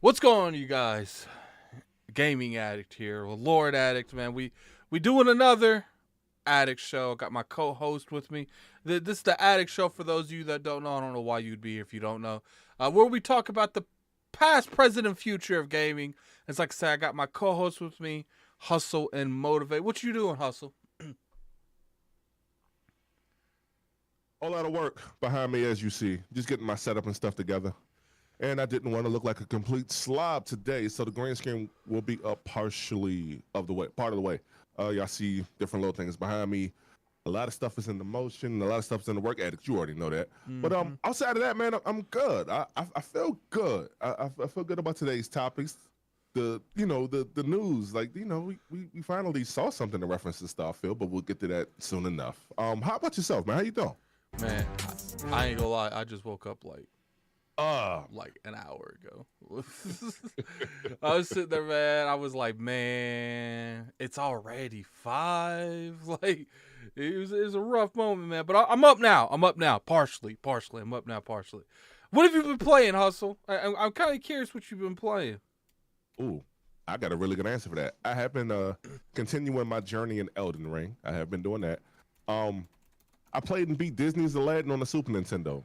What's going on, you guys? Gaming Addict here. Well, Lord Addict, man. We doing another Addict show. Got my co-host with me. This is the Addict show for those of you that don't know. I don't know why you'd be here if you don't know. Where we talk about the past, present, and future of gaming. It's like I said, I got my co-host with me, Hustle and Motivate. What you doing, Hustle? A lot of work behind me, as you see. Just getting my setup and stuff together. And I didn't want to look like a complete slob today, so the green screen will be up partially of the way, part of the way. Y'all see different little things behind me. A lot of stuff is in the motion. A lot of stuff is in the work Addict. You already know that. Mm-hmm. But outside of that, man, I'm good. I feel good. I feel good about today's topics. the news. Like, we finally saw something in reference to Starfield, but we'll get to that soon enough. How about yourself, man? How you doing? Man, I ain't gonna lie. I just woke up Uh like an hour ago. I was sitting there, man. I was like, man, it's already 5. Like, it was a rough moment, man. But I'm up now. I'm up now. Partially. I'm up now. Partially. What have you been playing, Hustle? I'm kind of curious what you've been playing. ooh, I got a really good answer for that. I have been continuing my journey in Elden Ring. I have been doing that. Um, I played and beat Disney's Aladdin on the Super Nintendo.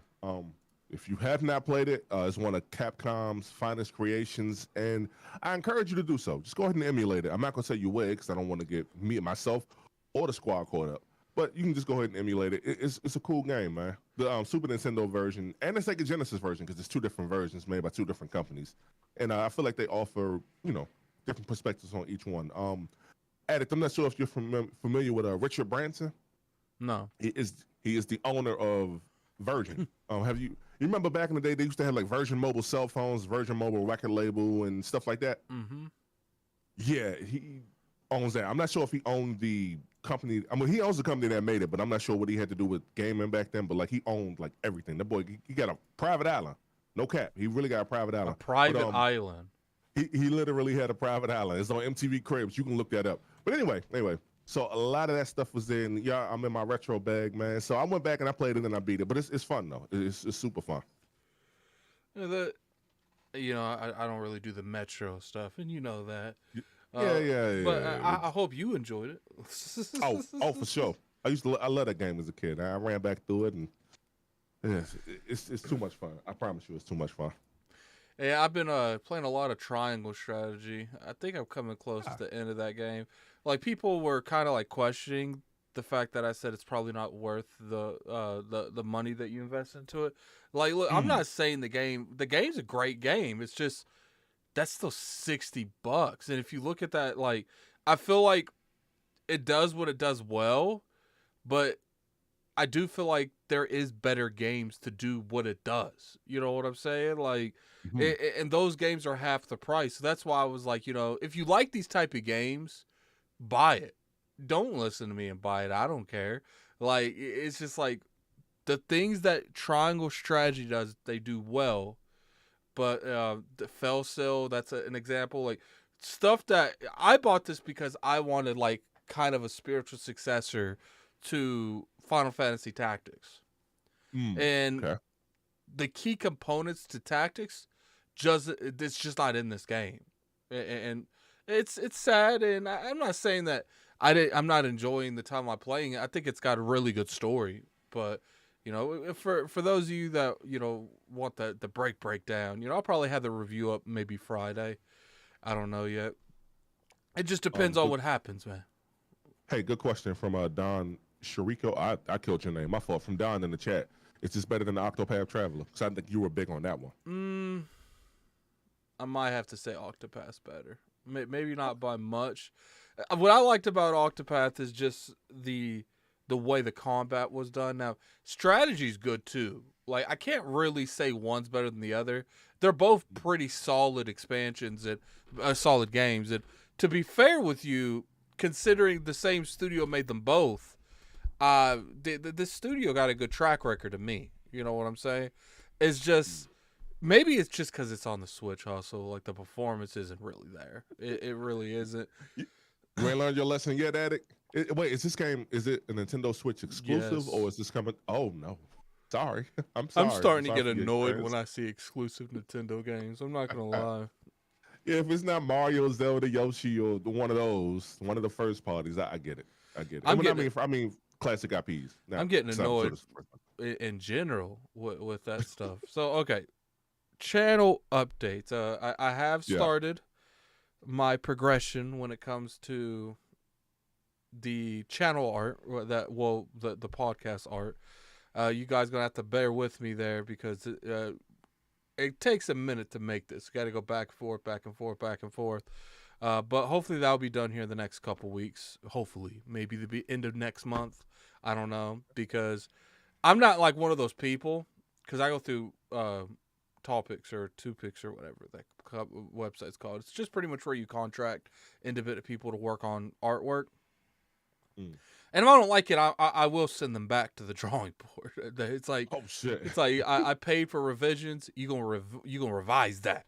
If you have not played it, it's one of Capcom's finest creations, and I encourage you to do so. Just go ahead and emulate it. I'm not gonna say you will, because I don't want to get me and myself or the squad caught up. But you can just go ahead and emulate it. It's a cool game, man. The Super Nintendo version and the Sega Genesis version, because it's 2 different versions made by 2 different companies, and I feel like they offer different perspectives on each one. Addict, I'm not sure if you're familiar with Richard Branson. No. He is the owner of Virgin. You remember back in the day they used to have like Virgin Mobile cell phones, Virgin Mobile record label, and stuff like that? Mm-hmm. Yeah, he owns that. I'm not sure if he owned the company. I mean, he owns the company that made it, but I'm not sure what he had to do with gaming back then. But like, he owned like everything. That boy, he got a private island. No cap. He really got a private island. A private island. He literally had a private island. It's on MTV Cribs. You can look that up. But anyway. So a lot of that stuff was in. Yeah, I'm in my retro bag, man. So I went back and I played it and I beat it. But it's fun though. It's super fun. I don't really do the Metro stuff, and you know that. Yeah. But I hope you enjoyed it. oh, for sure. I love that game as a kid. I ran back through it, and it's too much fun. I promise you, it's too much fun. Yeah, I've been playing a lot of triangle strategy. I think I'm coming close to the end of that game. Like, people were kind of like questioning the fact that I said it's probably not worth the money that you invest into it. Like, look, I'm not saying the game's a great game. It's just that's still $60, and if you look at that, like, I feel like it does what it does well, but I do feel like there is better games to do what it does. You know what I'm saying? Like, and those games are half the price. So that's why I was like, if you like these type of games, buy it. Don't listen to me and buy it. I don't care. Like, it's just like the things that Triangle Strategy does, they do well. But the Fell Sail, that's an example. Like, stuff that I bought this because I wanted like kind of a spiritual successor to Final Fantasy Tactics. And okay. the key components to Tactics, it's just not in this game. And it's sad, and I'm not saying that I'm not enjoying the time I'm playing it. I think it's got a really good story, but for those of you that want the breakdown, I'll probably have the review up maybe Friday. I don't know yet. It just depends on what happens, man. Hey, good question from Don Shariko. I killed your name. My fault. From Don in the chat. Is this better than the Octopath Traveler? Because I think you were big on that one. I might have to say Octopath's better. Maybe not by much. What I liked about Octopath is just the way the combat was done. Now, strategy's good too. Like, I can't really say one's better than the other. They're both pretty solid expansions and solid games. And to be fair with you, considering the same studio made them both, this studio got a good track record to me. You know what I'm saying? It's just, maybe it's just because it's on the Switch also. Like, the performance isn't really there. It really isn't. You ain't learned your lesson yet, Addict? Wait, is it a Nintendo Switch exclusive, Yes. or is this coming? Oh, no. Sorry. I'm sorry. I'm starting to get for your annoyed experience. when I see exclusive Nintendo games. I'm not going to lie. Yeah, if it's not Mario, Zelda, Yoshi, or one of the first parties, I get it. I get it. I mean, classic IPs. Now, I'm getting annoyed in general with that stuff. So, okay. Channel updates. I have started my progression when it comes to the channel art, the podcast art. You guys gonna have to bear with me there because it takes a minute to make this. Got to go back and forth. But hopefully that'll be done here in the next couple weeks. Hopefully, maybe the end of next month. I don't know, because I'm not like one of those people, because I go through Topics or Two Picks or whatever that website's called. It's just pretty much where you contract independent people to work on artwork. Mm. And if I don't like it, I will send them back to the drawing board. It's like, Oh shit. it's like I paid for revisions. You gonna revise that.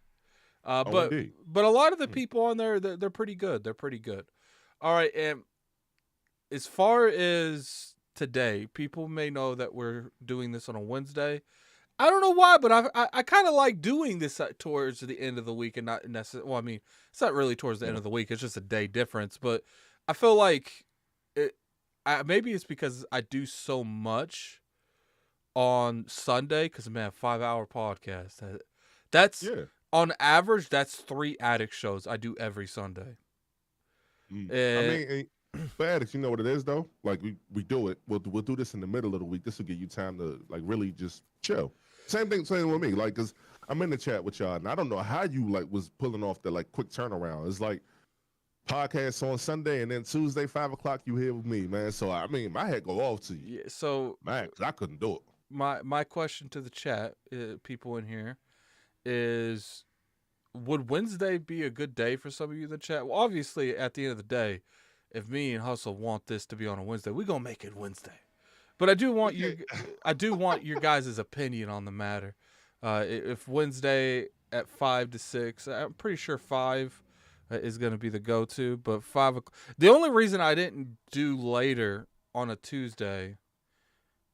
But Indeed. a lot of the people on there, they're pretty good. They're pretty good. All right, and as far as today, people may know that we're doing this on a Wednesday. I don't know why, but I kind of like doing this towards the end of the week and not necessarily. Well, I mean, it's not really towards the end of the week. It's just a day difference. But I feel like it. Maybe it's because I do so much on Sunday. Because man, 5-hour podcast. That's on average. That's 3 addict shows I do every Sunday. I mean, for addicts, you know what it is though. Like we do it. We'll do this in the middle of the week. This will give you time to like really just chill. Same with me. Like, cause I'm in the chat with y'all, and I don't know how you like was pulling off the like quick turnaround. It's like podcasts on Sunday, and then Tuesday 5 o'clock you here with me, man. So I mean, my head go off to you. Yeah. So man, cause I couldn't do it. My question to the chat, people in here, is: would Wednesday be a good day for some of you in the chat? Well, obviously, at the end of the day, if me and Hustle want this to be on a Wednesday, we're gonna make it Wednesday. But I do want your guys' opinion on the matter. If Wednesday at 5 to 6, I'm pretty sure 5 is going to be the go-to. But 5 o'clock. The only reason I didn't do later on a Tuesday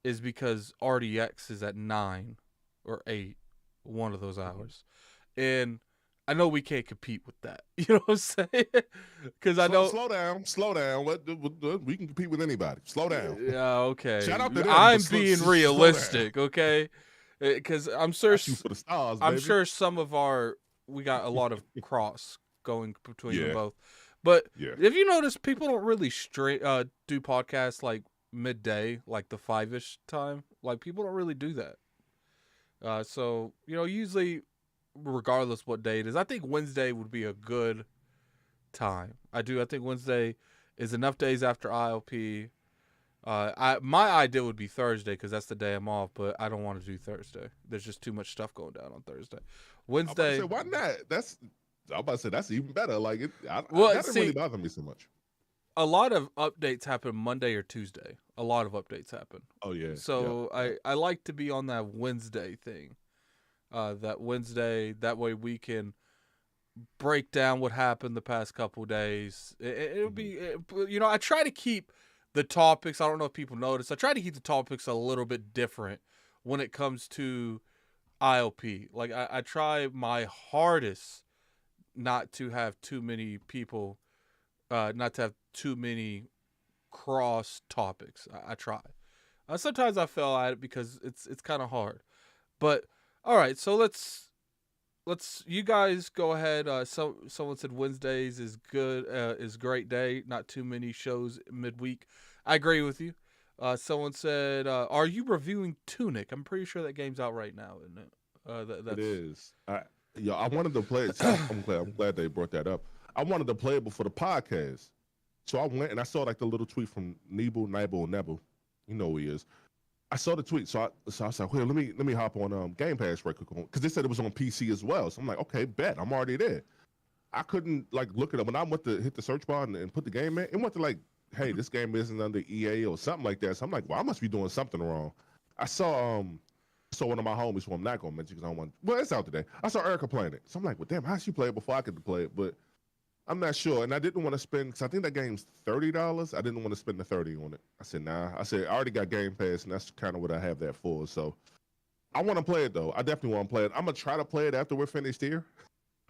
is because RDX is at 9 or 8, one of those hours, and I know we can't compete with that. You know what I'm saying? Because I know. Slow down. What we can compete with anybody. Slow down. Yeah, okay. Shout out to them. I'm being realistic, okay? Because I'm sure. For the stars, I'm baby. sure some of we got a lot of cross going between them both. But if you notice, people don't really do podcasts like midday, like the 5-ish time. Like people don't really do that. So usually, regardless what day it is, I think Wednesday would be a good time. I think Wednesday is enough days after ILP. My idea would be Thursday because that's the day I'm off, but I don't want to do Thursday. There's just too much stuff going down on Thursday. Wednesday. Why not? I'm about to say that's even better. Like that doesn't really bother me so much. A lot of updates happen Monday or Tuesday. A lot of updates happen. Oh yeah. So I like to be on that Wednesday thing. That Wednesday, that way we can break down what happened the past couple days. It'll be, I try to keep the topics. I don't know if people notice. I try to keep the topics a little bit different when it comes to ILP. Like I try my hardest not to have too many people, not to have too many cross topics. I try. Sometimes I fail at it because it's kind of hard, but. All right, so let's you guys go ahead. Someone said Wednesdays is good, is great day. Not too many shows midweek. I agree with you. Someone said, "Are you reviewing Tunic?" I'm pretty sure that game's out right now, isn't it? It is. I wanted to play it. I'm glad they brought that up. I wanted to play it before the podcast, so I went and I saw like the little tweet from Nebu. You know who he is. I saw the tweet, so I was like, "Well, let me hop on Game Pass right quick," because they said it was on PC as well. So I'm like, "Okay, bet I'm already there." I couldn't like look it up when I went to hit the search bar and put the game in. It went to like, "Hey, this game isn't under EA or something like that." So I'm like, "Well, I must be doing something wrong." I saw one of my homies who I'm not gonna mention because I don't want. Well, it's out today. I saw Erica playing it, so I'm like, "Well, damn, how she play it before I could play it?" But I'm not sure, and I didn't want to spend because I think that game's $30. I didn't want to spend the $30 on it. I said, nah. I said I already got Game Pass, and that's kind of what I have that for. So I want to play it though. I definitely want to play it. I'm gonna try to play it after we're finished here,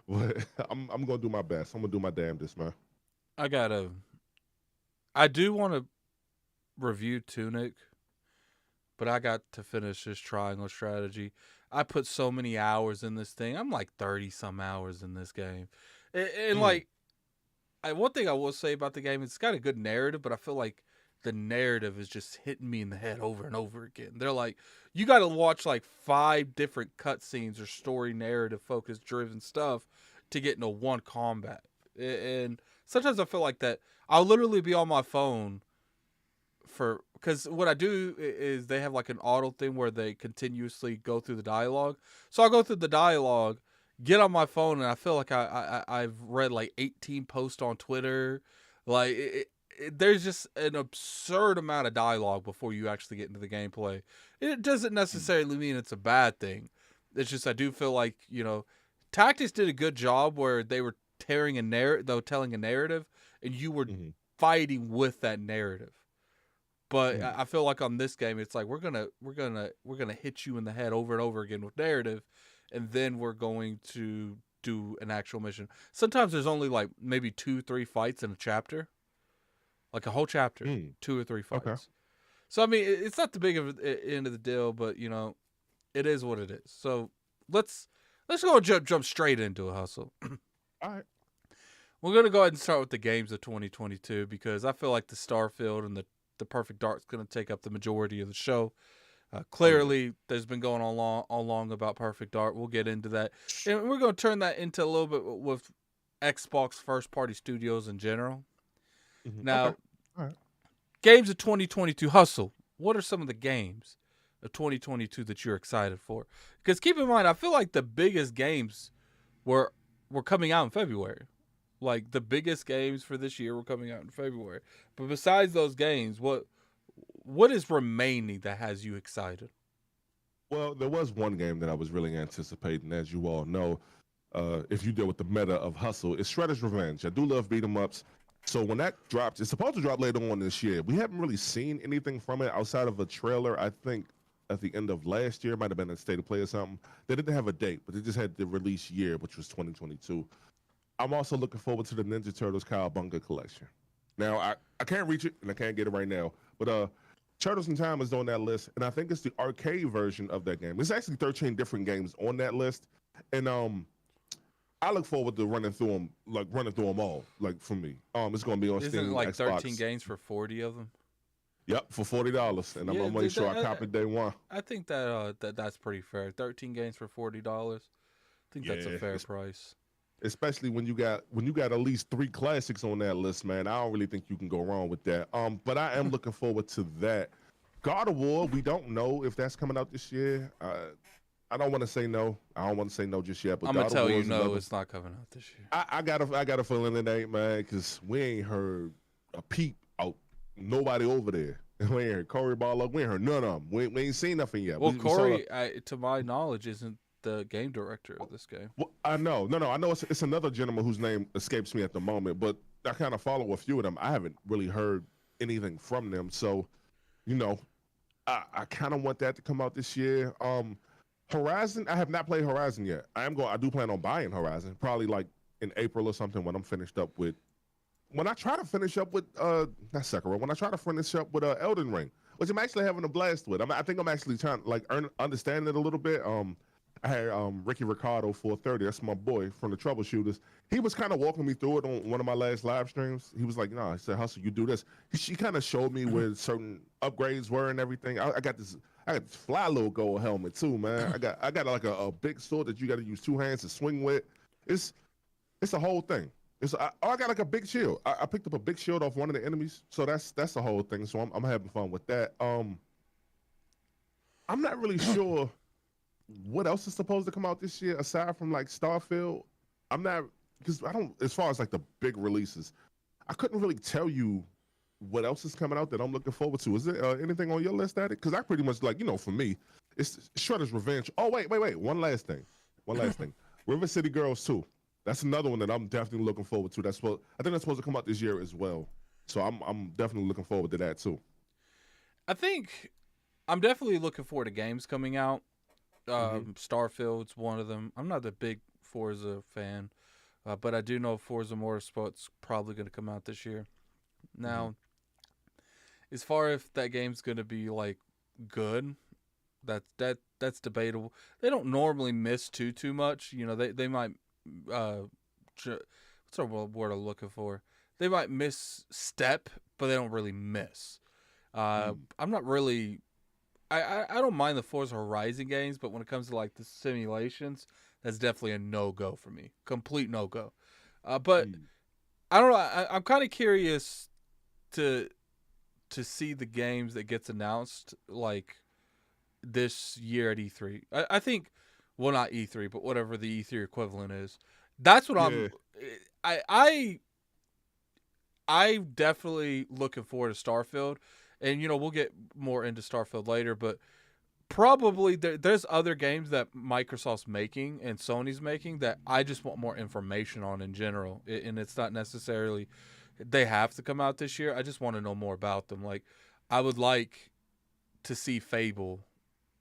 but I'm gonna do my best. I'm gonna do my damnedest, man. I do want to review Tunic, but I got to finish this Triangle Strategy. I put so many hours in this thing. I'm like 30 some hours in this game, and like. One thing I will say about the game, it's got a good narrative, but I feel like the narrative is just hitting me in the head over and over again. They're like, you got to watch like 5 different cutscenes or story narrative focused driven stuff to get into one combat. And sometimes I feel like that I'll literally be on my phone for because what I do is they have like an auto thing where they continuously go through the dialogue. So I'll go through the dialogue, get on my phone, and I feel like I've read like 18 posts on Twitter. Like there's just an absurd amount of dialogue before you actually get into the gameplay. It doesn't necessarily mean it's a bad thing. It's just I do feel like Tactics did a good job where they were telling a narrative, and you were fighting with that narrative. But I feel like on this game, it's like we're gonna hit you in the head over and over again with narrative, and then we're going to do an actual mission. Sometimes there's only like maybe 2-3 fights in a chapter, like a whole chapter, 2 or 3 fights. Okay. So I mean, it's not the big of end of the deal, but it is what it is. So let's go jump straight into a hustle. All right. We're gonna go ahead and start with the games of 2022 because I feel like the Starfield and the Perfect Dark's going to take up the majority of the show. Clearly, there's been going on long about Perfect Dark. We'll get into that. And we're going to turn that into a little bit with Xbox first-party studios in general. Now, games of 2022 hustle. What are some of the games of 2022 that you're excited for? Because keep in mind, I feel like the biggest games were coming out in February. Like the biggest games for this year were coming out in February. But besides those games, what is remaining that has you excited? Well, there was one game that I was really anticipating, as you all know. If you deal with the meta of hustle, it's Shredder's Revenge. I do love beat 'em ups. So when that drops, it's supposed to drop later on this year. We haven't really seen anything from it outside of a trailer. I think at the end of last year, might have been a state of play or something. They didn't have a date, but they just had the release year, which was 2022. I'm also looking forward to the Ninja Turtles Cowabunga collection. Now, I can't reach it, and I can't get it right now, but Turtles in Time is on that list, and I think it's the arcade version of that game. There's actually 13 different games on that list, and I look forward to running through them all, like, for me. It's going to be on Steam, Isn't it like Xbox. 13 games for 40 of them? Yep, for $40, and I'm going to make sure I cop it day one. I think that's pretty fair. 13 games for $40. I think that's a fair price. Especially when you got at least 3 classics on that list, man. I don't really think you can go wrong with that. But I am looking forward to that. God of War, we don't know if that's coming out this year. I don't want to say no. I don't want to say no just yet. But I'm gonna tell you no, it's not coming out this year. I got a feeling it ain't, man, because we ain't heard a peep out. Nobody over there. We ain't heard Corey Barlow. We ain't heard none of them. We ain't seen nothing yet. Well, Corey, to my knowledge, isn't the game director of this game. Well, I know. No, I know it's another gentleman whose name escapes me at the moment, but I kind of follow a few of them. I haven't really heard anything from them, so I kind of want that to come out this year. Horizon, I have not played Horizon yet. I do plan on buying Horizon, probably like in April or something when I'm finished up with. When I try to finish up with not Sekiro, when I try to finish up with Elden Ring, which I'm actually having a blast with. I think I'm actually trying to understand it a little bit. I had Ricky Ricardo 430. That's my boy from the Troubleshooters. He was kind of walking me through it on one of my last live streams. He was like, "No," he said, "Hustle, you do this." She kind of showed me where certain upgrades were and everything. I got this fly little gold helmet too, man. I got like a big sword that you got to use 2 hands to swing with. It's a whole thing. I got like a big shield. I picked up a big shield off one of the enemies, so that's the whole thing. So I'm having fun with that. I'm not really sure what else is supposed to come out this year aside from like Starfield. I'm not, because I don't, as far as like the big releases, I couldn't really tell you what else is coming out that I'm looking forward to. Is there anything on your list at it? Because I pretty much like, for me, it's Shredder's Revenge. Oh, wait. One last thing. River City Girls 2. That's another one that I'm definitely looking forward to. I think that's supposed to come out this year as well. So I'm definitely looking forward to that too. I think I'm definitely looking forward to games coming out. Starfield's one of them. I'm not a big Forza fan, but I do know Forza Motorsport's probably going to come out this year. Now, as far as if that game's going to be like good, that's debatable. They don't normally miss too much. They might what's our word I'm looking for? They might misstep, but they don't really miss. I'm not really. I don't mind the Forza Horizon games, but when it comes to like the simulations, that's definitely a no-go for me. Complete no-go. But I don't know. I'm kind of curious to to see the games that gets announced like this year at E3. I think, well, not E3, but whatever the E3 equivalent is. That's what Yeah, I I I definitely looking forward to Starfield, and we'll get more into Starfield later, but probably there's other games that Microsoft's making and Sony's making that I just want more information on in general, and it's not necessarily they have to come out this year. I just want to know more about them. Like, I would like to see Fable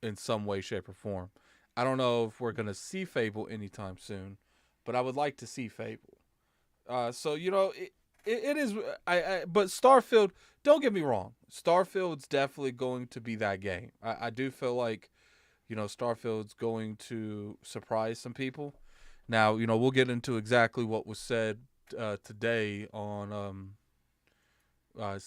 in some way, shape, or form. I don't know if we're gonna see Fable anytime soon, but I would like to see Fable. So it is. But Starfield. Don't get me wrong. Starfield's definitely going to be that game. I do feel like Starfield's going to surprise some people. Now we'll get into exactly what was said today on uh,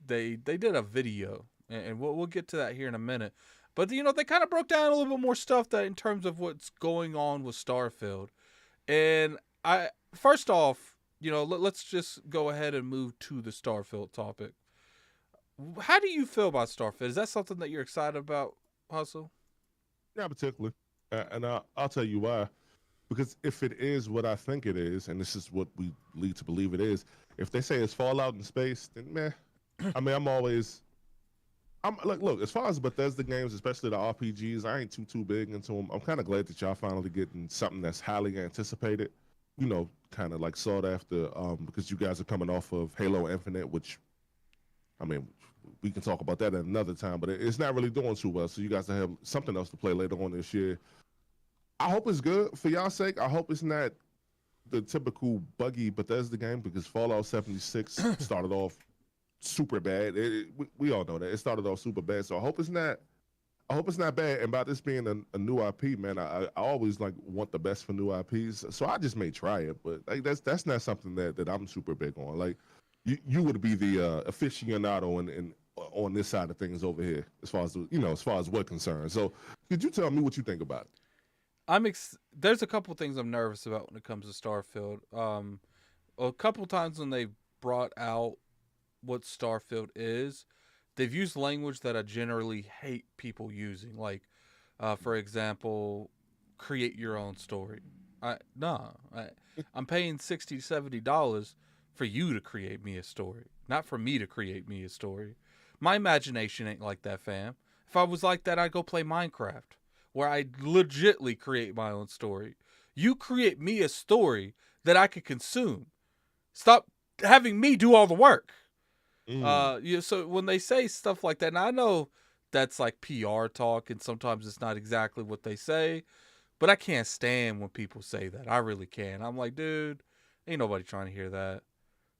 they did a video, and we'll get to that here in a minute. But they kind of broke down a little bit more stuff that in terms of what's going on with Starfield. And I first off, let's just go ahead and move to the Starfield topic. How do you feel about Starfield? Is that something that you're excited about, Hustle? not particularly. And I'll tell you why. Because if it is what I think it is, and this is what we lead to believe it is, if they say it's Fallout in space, then meh. I mean, I'm like, look, as far as Bethesda games, especially the RPGs, I ain't too big into them. I'm kind of glad that y'all finally getting something that's highly anticipated. Kind of like sought after, because you guys are coming off of Halo Infinite, which, I mean, we can talk about that at another time, but it's not really doing too well. So you guys have something else to play later on this year. I hope it's good for y'all's sake. I hope it's not the typical buggy Bethesda game, because Fallout 76 started off super bad. We all know that it started off super bad. So I hope it's not. I hope it's not bad. And by this being a new IP, man, I always like want the best for new IPs. So I just may try it, but like that's not something that I'm super big on. Like you would be the aficionado and on this side of things over here, as far as what concerns. So could you tell me what you think about it? There's a couple things I'm nervous about when it comes to Starfield. A couple times when they brought out what Starfield is, they've used language that I generally hate people using. Like, for example, create your own story. I'm paying $60-$70 for you to create me a story, not for me to create me a story. My imagination ain't like that, fam. If I was like that, I'd go play Minecraft, where I legitly create my own story. You create me a story that I could consume. Stop having me do all the work. So when they say stuff like that, and I know that's like PR talk, and sometimes it's not exactly what they say, but I can't stand when people say that. I really can. I'm like, dude, ain't nobody trying to hear that.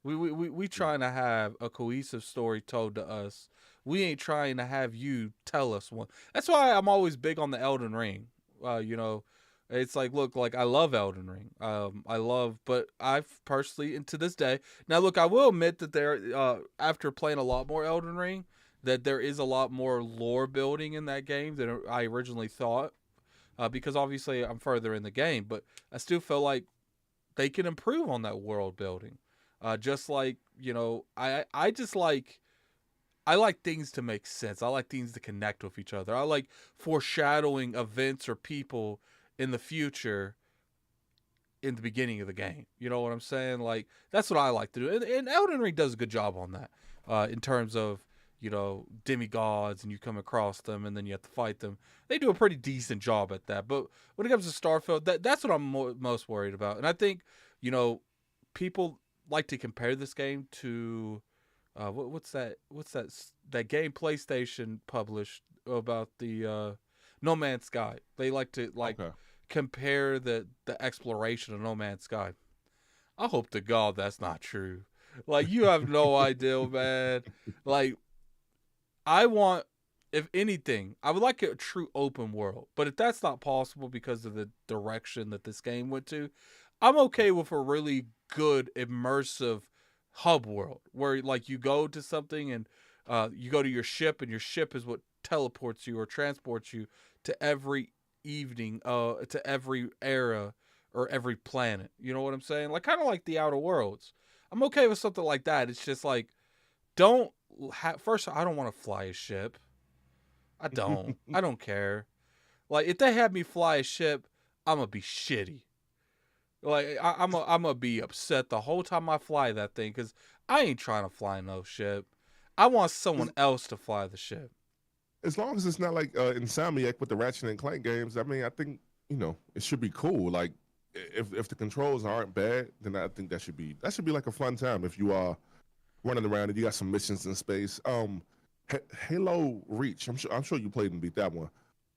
We trying to have a cohesive story told to us. We ain't trying to have you tell us one. That's why I'm always big on the Elden Ring. It's like, look, like I love Elden Ring. But I've personally, and to this day, now look, I will admit that after playing a lot more Elden Ring, that there is a lot more lore building in that game than I originally thought. Because obviously I'm further in the game, but I still feel like they can improve on that world building. Just like I just like. I like things to make sense. I like things to connect with each other. I like foreshadowing events or people in the future in the beginning of the game. You know what I'm saying? Like, that's what I like to do. And Elden Ring does a good job on that in terms of, demigods, and you come across them and then you have to fight them. They do a pretty decent job at that. But when it comes to Starfield, that's what I'm most worried about. And I think, people like to compare this game to what's that game PlayStation published about the No Man's Sky. They like to Okay. compare the exploration of No Man's Sky. I hope to God that's not true. Like, you have no idea, man. Like, I want, if anything, I would like a true open world. But if that's not possible because of the direction that this game went to, I'm okay with a really good immersive hub world where like you go to something and you go to your ship, and your ship is what teleports you or transports you to every to every era or every planet. You know what I'm saying? Like, kind of like the Outer Worlds. I'm okay with something like that. It's just like, don't first, I don't want to fly a ship. I don't. I don't care. Like, if they had me fly a ship, I'm gonna be shitty. Like, I'm gonna be upset the whole time I fly that thing because I ain't trying to fly no ship. I want someone else to fly the ship. As long as it's not like Insomniac with the Ratchet and Clank games, I mean, I think it should be cool. Like, if the controls aren't bad, then I think that should be like a fun time if you are running around and you got some missions in space. Halo Reach, I'm sure you played and beat that one.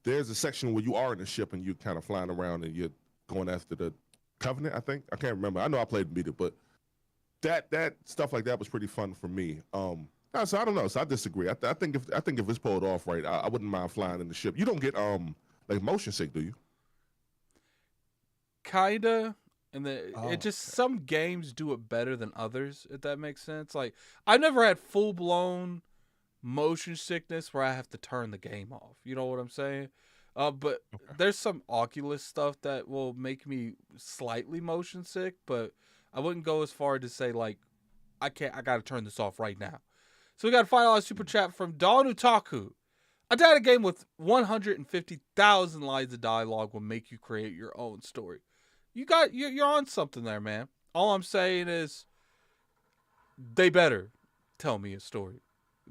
There's a section where you are in a ship and you're kind of flying around and you're going after the Covenant. I can't remember. I know I played and beat it, but that stuff like that was pretty fun for me. So I don't know. So I disagree. I think if it's pulled off right, I wouldn't mind flying in the ship. You don't get like motion sick, do you? Kinda. And it just some games do it better than others, if that makes sense. Like, I've never had full blown motion sickness where I have to turn the game off. You know what I'm saying? But there's some Oculus stuff that will make me slightly motion sick, but I wouldn't go as far to say like I gotta turn this off right now. So we got a $5 super chat from Don Utaku. I doubt a game with 150,000 lines of dialogue will make you create your own story. You're on something there, man. All I'm saying is they better tell me a story.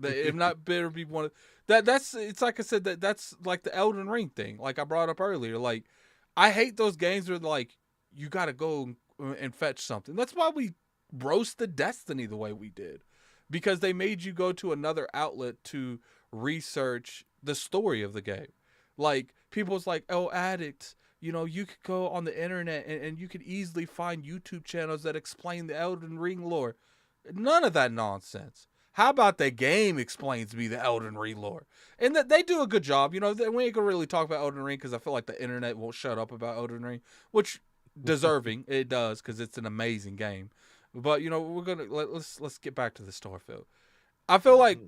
If not, better be one of that's. It's like I said, that's like the Elden Ring thing. Like I brought up earlier. Like, I hate those games where like you got to go and fetch something. That's why we roasted Destiny the way we did, because they made you go to another outlet to research the story of the game. Like, people's like, oh, Addict, you could go on the internet and you could easily find YouTube channels that explain the Elden Ring lore. None of that nonsense. How about the game explains me the Elden Ring lore? And that they do a good job. We ain't gonna really talk about Elden Ring because I feel like the internet won't shut up about Elden Ring, which deserving it does because it's an amazing game. But we're gonna let's get back to the Starfield. I feel like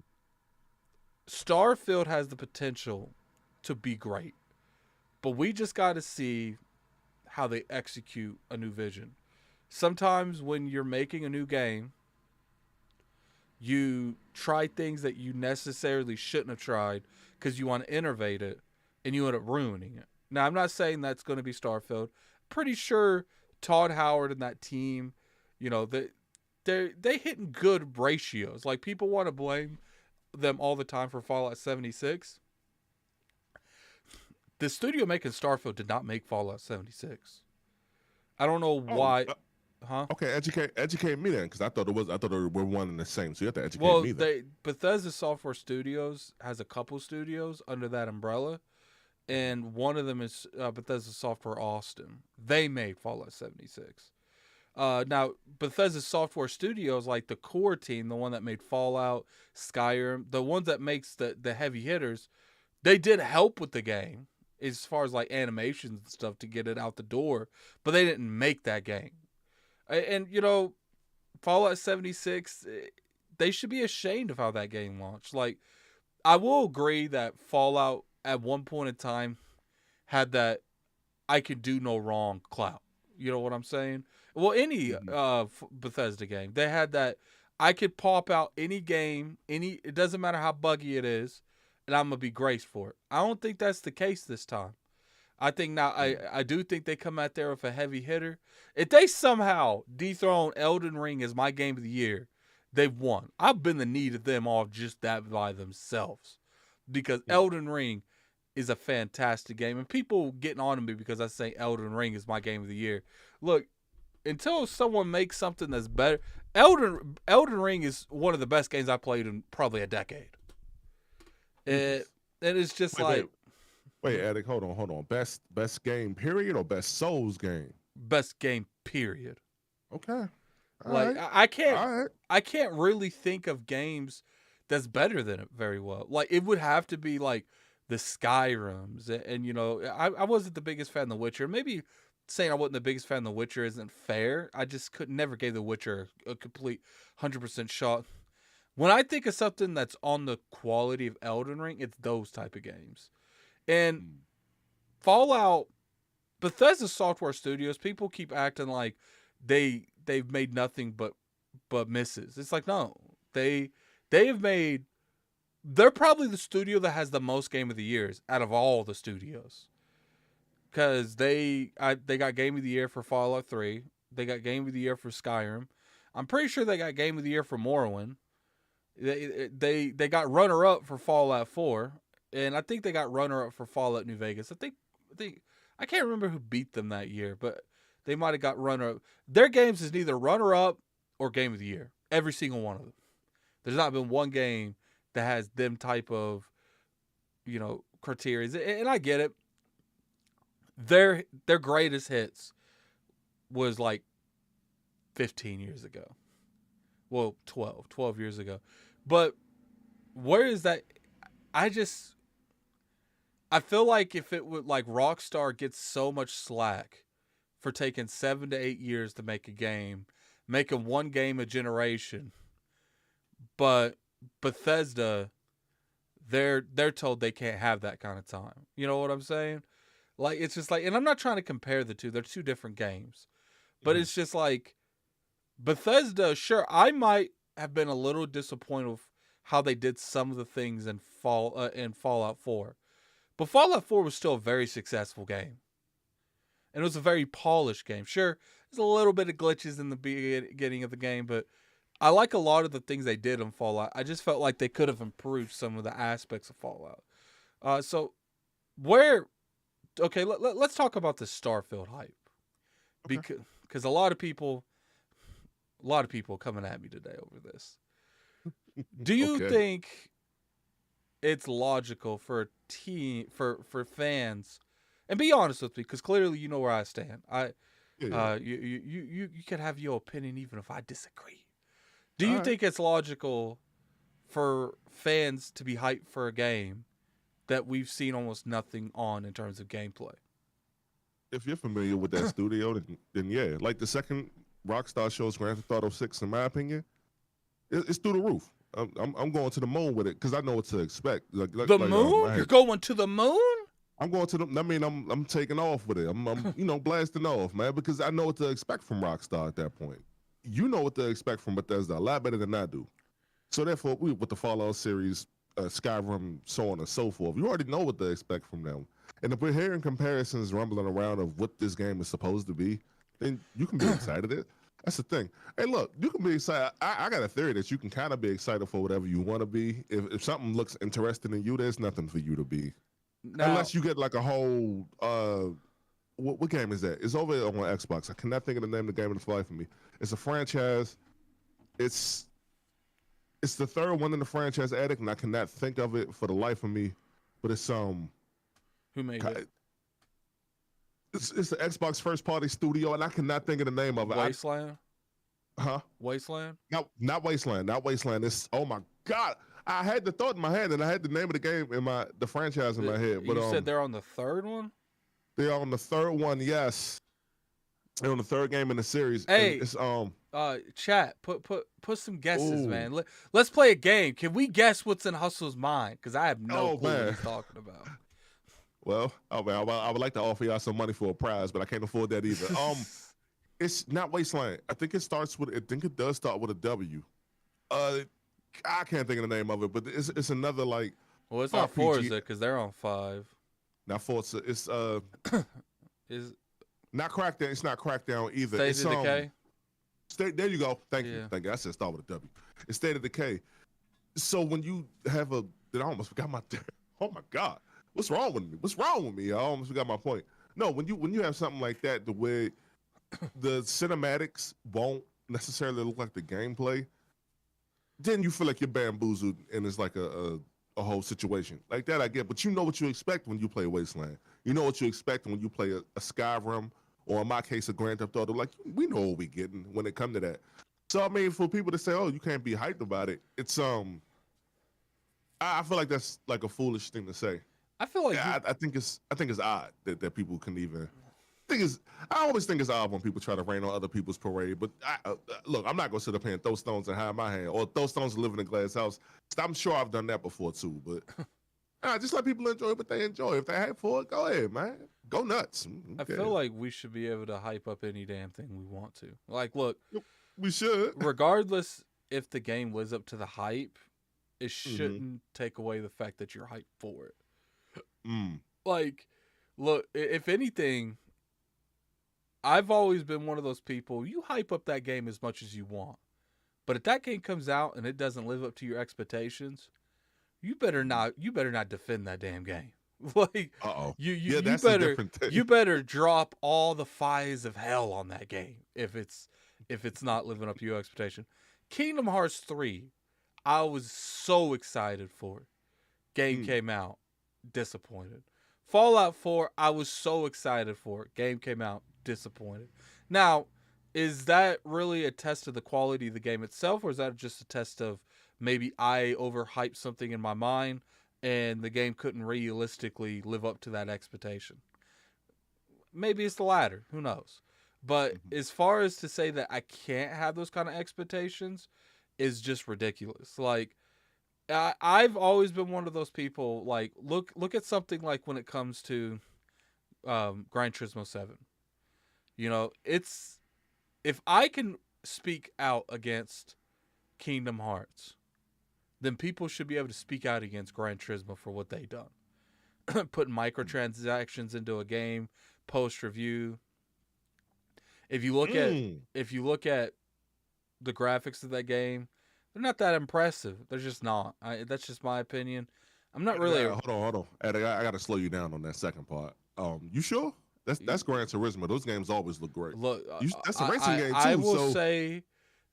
Starfield has the potential to be great, but we just got to see how they execute a new vision. Sometimes when you're making a new game, you try things that you necessarily shouldn't have tried because you want to innovate it, and you end up ruining it. Now, I'm not saying that's going to be Starfield. Pretty sure Todd Howard and that team, they hitting good ratios. Like, people want to blame them all the time for Fallout 76. The studio making Starfield did not make Fallout 76. I don't know why. Huh? Okay, educate me then, because I thought they were one and the same. So you have to educate me then. Bethesda Software Studios has a couple studios under that umbrella, and one of them is Bethesda Software Austin. They made Fallout 76. Now, Bethesda Software Studios, like the core team, the one that made Fallout, Skyrim, the ones that makes the heavy hitters, they did help with the game as far as like animations and stuff to get it out the door, but they didn't make that game. And Fallout 76, they should be ashamed of how that game launched. Like, I will agree that Fallout at one point in time had that I could do no wrong clout. You know what I'm saying? Well, any Bethesda game, they had that I could pop out any game, it doesn't matter how buggy it is, and I'm going to be graced for it. I don't think that's the case this time. I think now, I do think they come out there with a heavy hitter. If they somehow dethrone Elden Ring as my game of the year, they've won. I've been the need of them off just that by themselves. Because Elden Ring is a fantastic game. And people getting on to me because I say Elden Ring is my game of the year. Look, until someone makes something that's better, Elden Ring is one of the best games I've played in probably a decade. And it's just Wait, Addict, hold on. Best game period or best Souls game? Best game period. Okay. I can't really think of games that's better than it very well. Like, it would have to be like the Skyrims, and I wasn't the biggest fan of The Witcher. Maybe saying I wasn't the biggest fan of The Witcher isn't fair. I just never gave The Witcher a complete 100% shot. When I think of something that's on the quality of Elden Ring, it's those type of games. And Fallout, Bethesda Software Studios, people keep acting like they've made nothing but misses. It's like, no, they they have made. They're probably the studio that has the most Game of the Years out of all the studios. Because they got Game of the Year for Fallout 3. They got Game of the Year for Skyrim. I'm pretty sure they got Game of the Year for Morrowind. They got runner up for Fallout 4, and I think they got runner up for Fallout New Vegas. I can't remember who beat them that year, but they might have got runner up. Their games is neither runner up or Game of the Year. Every single one of them. There's not been one game that has them type of, criteria. And I get it. Their greatest hits was like 15 years ago. Well, 12 years ago. But where is that? I feel like if it would, like, Rockstar gets so much slack for taking 7 to 8 years to make a game, making one game a generation, but Bethesda, they're told they can't have that kind of time. You know what I'm saying? Like, it's just like, and I'm not trying to compare the two. They're two different games. But it's just like, Bethesda, sure, I might have been a little disappointed with how they did some of the things in Fallout 4. But Fallout 4 was still a very successful game. And it was a very polished game. Sure, there's a little bit of glitches in the beginning of the game, but I like a lot of the things they did in Fallout. I just felt like they could have improved some of the aspects of Fallout. Let's talk about the Starfield hype. Okay. Because a lot of people coming at me today over this. Do you think it's logical for for fans, and be honest with me, because clearly you know where I stand. You can have your opinion even if I disagree. Do you think it's logical for fans to be hyped for a game that we've seen almost nothing on in terms of gameplay? If you're familiar with that studio, then yeah. Like the second Rockstar shows Grand Theft Auto 6, in my opinion, it's through the roof. I'm going to the moon with it because I know what to expect. The moon? You're going to the moon? I'm going to the. I mean, I'm taking off with it. I'm blasting off, man, because I know what to expect from Rockstar at that point. You know what to expect from Bethesda a lot better than I do. So therefore, with the Fallout series, Skyrim, so on and so forth, you already know what to expect from them. And if we're hearing comparisons rumbling around of what this game is supposed to be, then you can be excited. That's the thing. Hey, look, you can be excited. I got a theory that you can kind of be excited for whatever you want to be. If something looks interesting in you, there's nothing for you to be. Now, unless you get like a whole, what game is that? It's over on Xbox. I cannot think of the name of the game in the life of me. It's a franchise. It's the third one in the franchise, Addict, and I cannot think of it for the life of me. But it's who made it? It's the Xbox first party studio, and I cannot think of the name of it. Wasteland? Wasteland? No, not Wasteland. Not Wasteland. It's, oh my God. I had the thought in my head, and I had the name of the game in the franchise in my head. But you said they're on the third one? They're on the third one, yes. They're on the third game in the series. Hey, it's chat, put some guesses, man. Let's play a game. Can we guess what's in Hustle's mind? Because I have no clue what he's talking about. Well, I would like to offer y'all some money for a prize, but I can't afford that either. It's not Wasteland. I think it does start with a W. I can't think of the name of it, but it's another like. Well, it's not RPG. Forza because they're on 5. Not Forza. It's is not Crackdown. It's not Crackdown either. State of Decay. There you go. Thank you. I said start with a W. It's State of Decay. So when you have I almost forgot my. Oh my God. What's wrong with me? What's wrong with me? I almost forgot my point. No, when you have something like that, the way the cinematics won't necessarily look like the gameplay, then you feel like you're bamboozled, and it's like a whole situation like that. I get, but you know what you expect when you play Wasteland. You know what you expect when you play a Skyrim, or in my case, a Grand Theft Auto. Like, we know what we're getting when it comes to that. So I mean, for people to say, "Oh, you can't be hyped about it," it's I feel like that's like a foolish thing to say. I feel like I think it's odd that people can even. I always think it's odd when people try to rain on other people's parade. But look, I'm not gonna sit up here and throw stones and hide my hand, or throw stones and live in a glass house. I'm sure I've done that before too. But just let people enjoy what they enjoy. If they hype for it, go ahead, man. Go nuts. I feel like we should be able to hype up any damn thing we want to. Like, look, we should, regardless if the game lives up to the hype. it shouldn't take away the fact that you're hyped for it. Mm. Like, look, if anything, I've always been one of those people. You hype up that game as much as you want, but if that game comes out and it doesn't live up to your expectations, you better not. You better not defend that damn game. Like, Uh-oh. you Yeah, you that's a better different thing. you better drop all the fires of hell on that game if it's not living up to your expectation. Kingdom Hearts 3, I was so excited for it. Game came out, disappointed. Fallout 4, I was so excited for it. Game came out, disappointed. Now, is that really a test of the quality of the game itself, or is that just a test of maybe I overhyped something in my mind and the game couldn't realistically live up to that expectation? Maybe it's the latter. Who knows? But as far as to say that I can't have those kind of expectations is just ridiculous. Like, I've always been one of those people. Like, look at something like when it comes to Gran Turismo 7. You know, it's if I can speak out against Kingdom Hearts, then people should be able to speak out against Gran Turismo for what they done. Putting microtransactions into a game, post review. If you look at the graphics of that game, they're not that impressive. They're just not. That's just my opinion. I'm not really. Hold on. Ed, I got to slow you down on that second part. You sure? That's Gran Turismo. Those games always look great. Look, That's a racing game too. I will say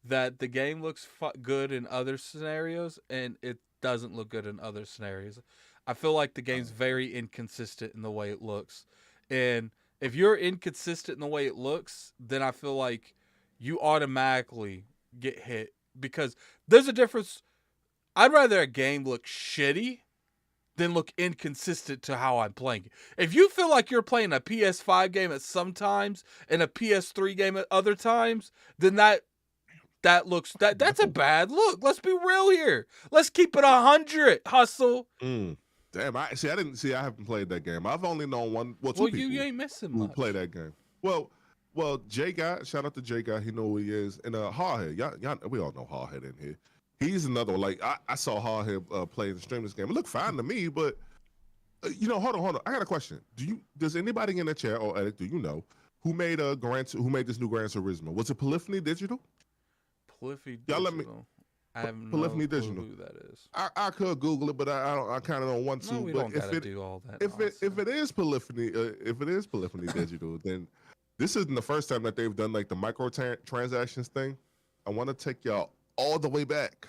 that the game looks good in other scenarios, and it doesn't look good in other scenarios. I feel like the game's very inconsistent in the way it looks, and if you're inconsistent in the way it looks, then I feel like you automatically get hit because there's a difference. I'd rather a game look shitty than look inconsistent to how I'm playing it. If you feel like you're playing a PS5 game at some times and a PS3 game at other times, then that's a bad look. Let's be real here. Let's keep it 100. Hustle. Damn, I haven't played that game. I've only known two people. You ain't missing who much. Play that game. Well, Jay Guy, shout out to Jay Guy. He know who he is. And Hardhead, y'all, we all know Hardhead in here. He's another one. Like I saw Hardhead play and stream this game. It looked fine to me, but hold on. I got a question. Does anybody in the chat or Eric, do you know who made this new Gran Turismo? Was it Polyphony Digital? Polyphony Digital. Y'all let me. I have no Polyphony clue Digital. who that is. I could Google it, but I kind of don't want to. No, we don't gotta do all that. If it is Polyphony, Digital, then this isn't the first time that they've done like the microtransactions thing. I want to take y'all all the way back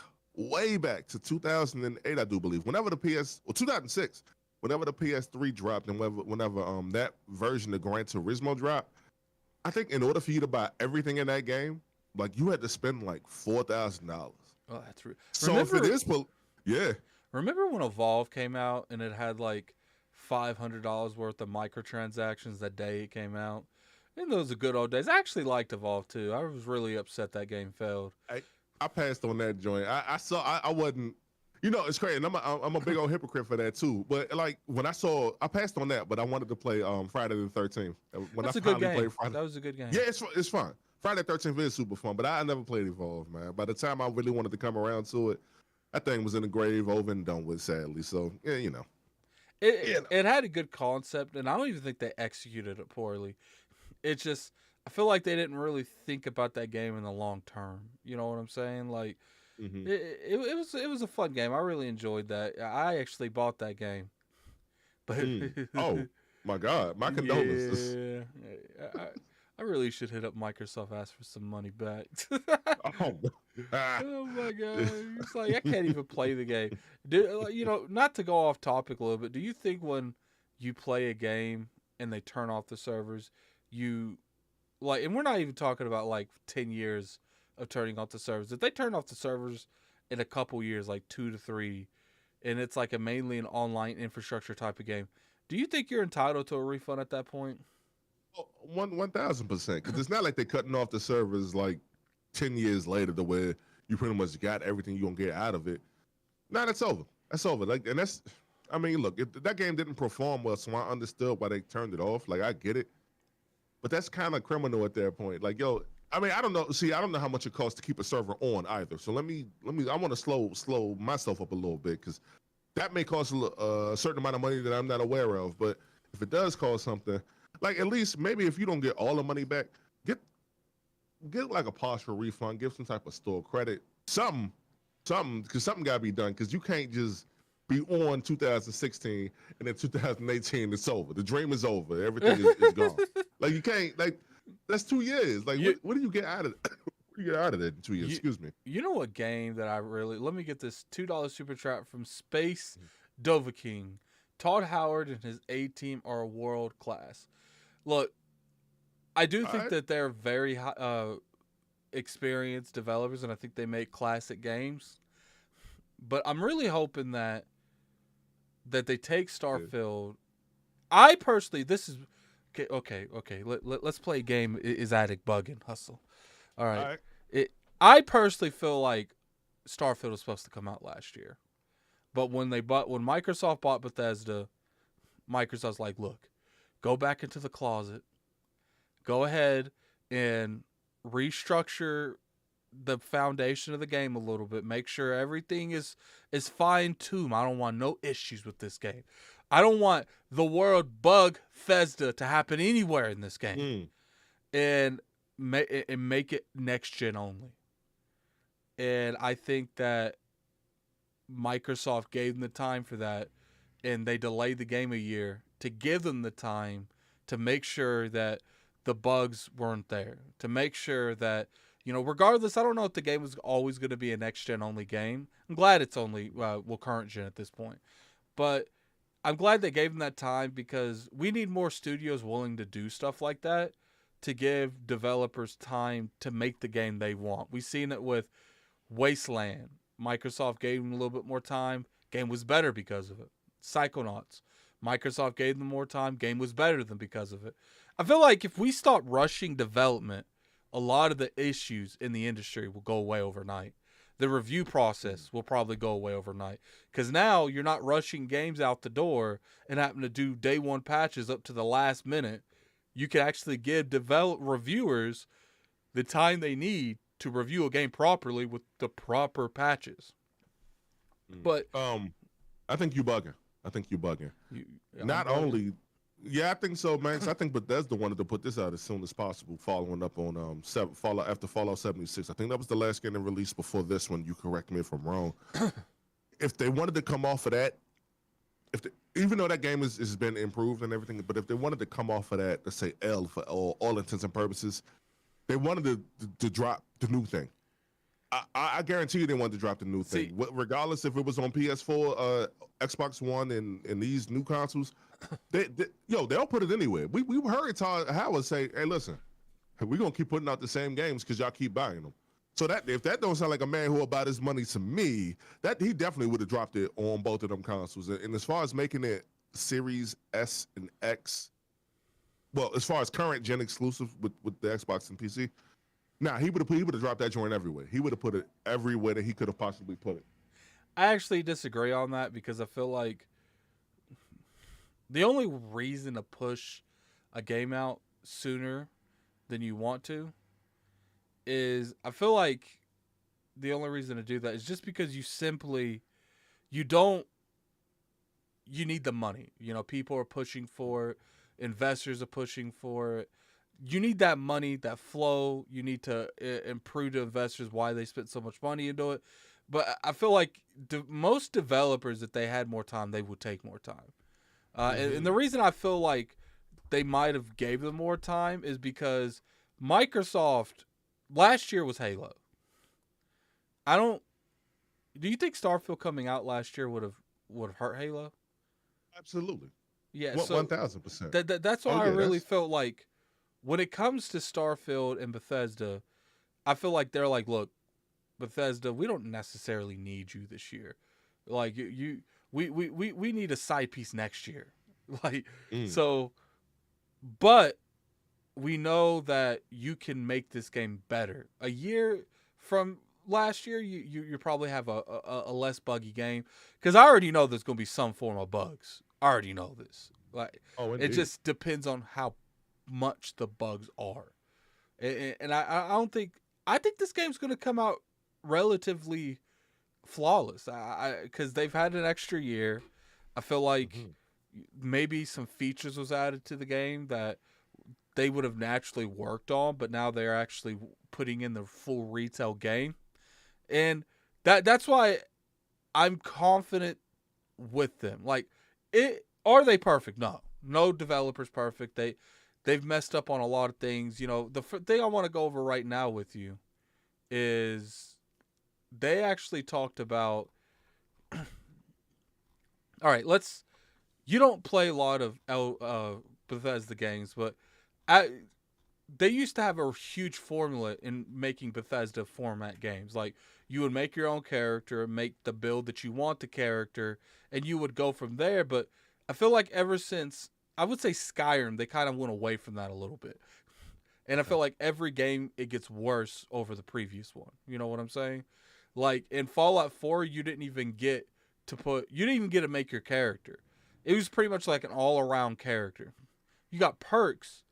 to 2008, I do believe. 2006, whenever the PS3 dropped, and whenever that version of Gran Turismo dropped, I think in order for you to buy everything in that game, like you had to spend like $4,000. Oh, that's true. So if it is, yeah. Remember when Evolve came out and it had like $500 worth of microtransactions that day it came out? And those are good old days. I actually liked Evolve too. I was really upset that game failed. I passed on that joint. I wasn't. It's crazy. And I'm a big old hypocrite for that too. But like when I passed on that, but I wanted to play Friday the 13th. That's a good game. That was a good game. Yeah, it's fun. Friday the 13th is super fun, but I never played Evolve, man. By the time I really wanted to come around to it, that thing was in the grave, over and done with, sadly. So yeah, It had a good concept, and I don't even think they executed it poorly. It's just I feel like they didn't really think about that game in the long term. You know what I'm saying? Like it was a fun game. I really enjoyed that. I actually bought that game. But oh my God, my condolences. Yeah. I really should hit up Microsoft, ask for some money back. Oh my God. It's like, I can't even play the game. Not to go off topic a little bit, do you think when you play a game and they turn off the servers, and we're not even talking about like 10 years of turning off the servers. If they turn off the servers in a couple years, like 2 to 3, and it's like mainly an online infrastructure type of game, do you think you're entitled to a refund at that point? 1,000%, because it's not like they're cutting off the servers like 10 years later to where you pretty much got everything you're gonna get out of it. No, that's over. That's over. Like, and look, if that game didn't perform well, so I understood why they turned it off. Like, I get it, but that's kind of criminal at that point. Like, yo, I mean, I don't know. See, I don't know how much it costs to keep a server on either. So let me. I want to slow myself up a little bit because that may cost a certain amount of money that I'm not aware of. But if it does cost something, like at least maybe if you don't get all the money back, get like a partial refund, give some type of store credit, something, because something got to be done. Because you can't just be on 2016 and then 2018 it's over. The dream is over. Everything is gone. Like you can't that's 2 years. Like what do you get out of it? What do you get out of it in 2 years? Excuse me. You know what game that I really let me get this $2 super chat from Space Dovahking. Todd Howard and his A team are world class. Look, I do think that they're very experienced developers, and I think they make classic games. But I'm really hoping that they take Starfield. I personally, this is okay. Let's play a game. Is Addict bugging? Hustle. All right. I personally feel like Starfield was supposed to come out last year, but when Microsoft bought Bethesda, Microsoft's like, look, go back into the closet, go ahead and restructure the foundation of the game a little bit. Make sure everything is fine-tuned. I don't want no issues with this game. I don't want the word bug Bethesda to happen anywhere in this game. And make it next gen only. And I think that Microsoft gave them the time for that, and they delayed the game a year to give them the time to make sure that the bugs weren't there, to make sure that, regardless, I don't know if the game was always going to be a next-gen only game. I'm glad it's only, current gen at this point. But I'm glad they gave them that time because we need more studios willing to do stuff like that to give developers time to make the game they want. We've seen it with Wasteland. Microsoft gave them a little bit more time. Game was better because of it. Psychonauts. Microsoft gave them more time. Game was better than because of it. I feel like if we stop rushing development, a lot of the issues in the industry will go away overnight. The review process will probably go away overnight. Because now you're not rushing games out the door and having to do day one patches up to the last minute. You can actually give reviewers the time they need to review a game properly with the proper patches. But I think you bugging. Not only, I think so, man. I think Bethesda wanted to put this out as soon as possible, following up on Fallout 76. I think that was the last game they released before this one. You correct me if I'm wrong. If they wanted to come off of that, even though that game has been improved and everything, but if they wanted to come off of that, let's say L for all intents and purposes, they wanted to drop the new thing. I guarantee you they wanted to drop the new thing. Regardless if it was on PS4, Xbox One, and these new consoles, they'll put it anywhere. We heard Todd Howard say, hey, listen, we're going to keep putting out the same games because y'all keep buying them. So that if that don't sound like a man who about his money to me, that he definitely would have dropped it on both of them consoles. And as far as making it Series S and X, well, as far as current gen exclusive with the Xbox and PC, he would have dropped that joint everywhere. He would have put it everywhere that he could have possibly put it. I actually disagree on that because I feel like the only reason to push a game out sooner than you want to is I feel like the only reason to do that is just because you need the money. People are pushing for it. Investors are pushing for it. You need that money, that flow. You need to improve to investors why they spent so much money into it. But I feel like most developers, if they had more time, they would take more time. And the reason I feel like they might have gave them more time is because Microsoft last year was Halo. Do you think Starfield coming out last year would have hurt Halo? Absolutely. Yeah, 1,000%. That's why I really felt like when it comes to Starfield and Bethesda, I feel like they're like, look, Bethesda, we don't necessarily need you this year. Like we need a side piece next year. So, but we know that you can make this game better. A year from last year, you probably have a less buggy game because I already know there's going to be some form of bugs. I already know this. It just depends on how much the bugs are. And I don't think I think this game's gonna come out relatively flawless. Because they've had an extra year. I feel like Hmm. maybe some features was added to the game that they would have naturally worked on, but now they're actually putting in the full retail game, and that's why I'm confident with them. Like, it are they perfect? No, no developer's perfect. They've messed up on a lot of things. You know, the thing I want to go over right now with you is they actually talked about. All right, let's. You don't play a lot of Bethesda games, but I, they used to have a huge formula in making Bethesda format games. Like, you would make your own character, make the build that you want the character, and you would go from there. But I feel like ever since, I would say Skyrim, they kind of went away from that a little bit. And I Okay. feel like every game it gets worse over the previous one. You know what I'm saying? Like in Fallout 4, you didn't even get to make your character. It was pretty much like an all-around character. You got perks,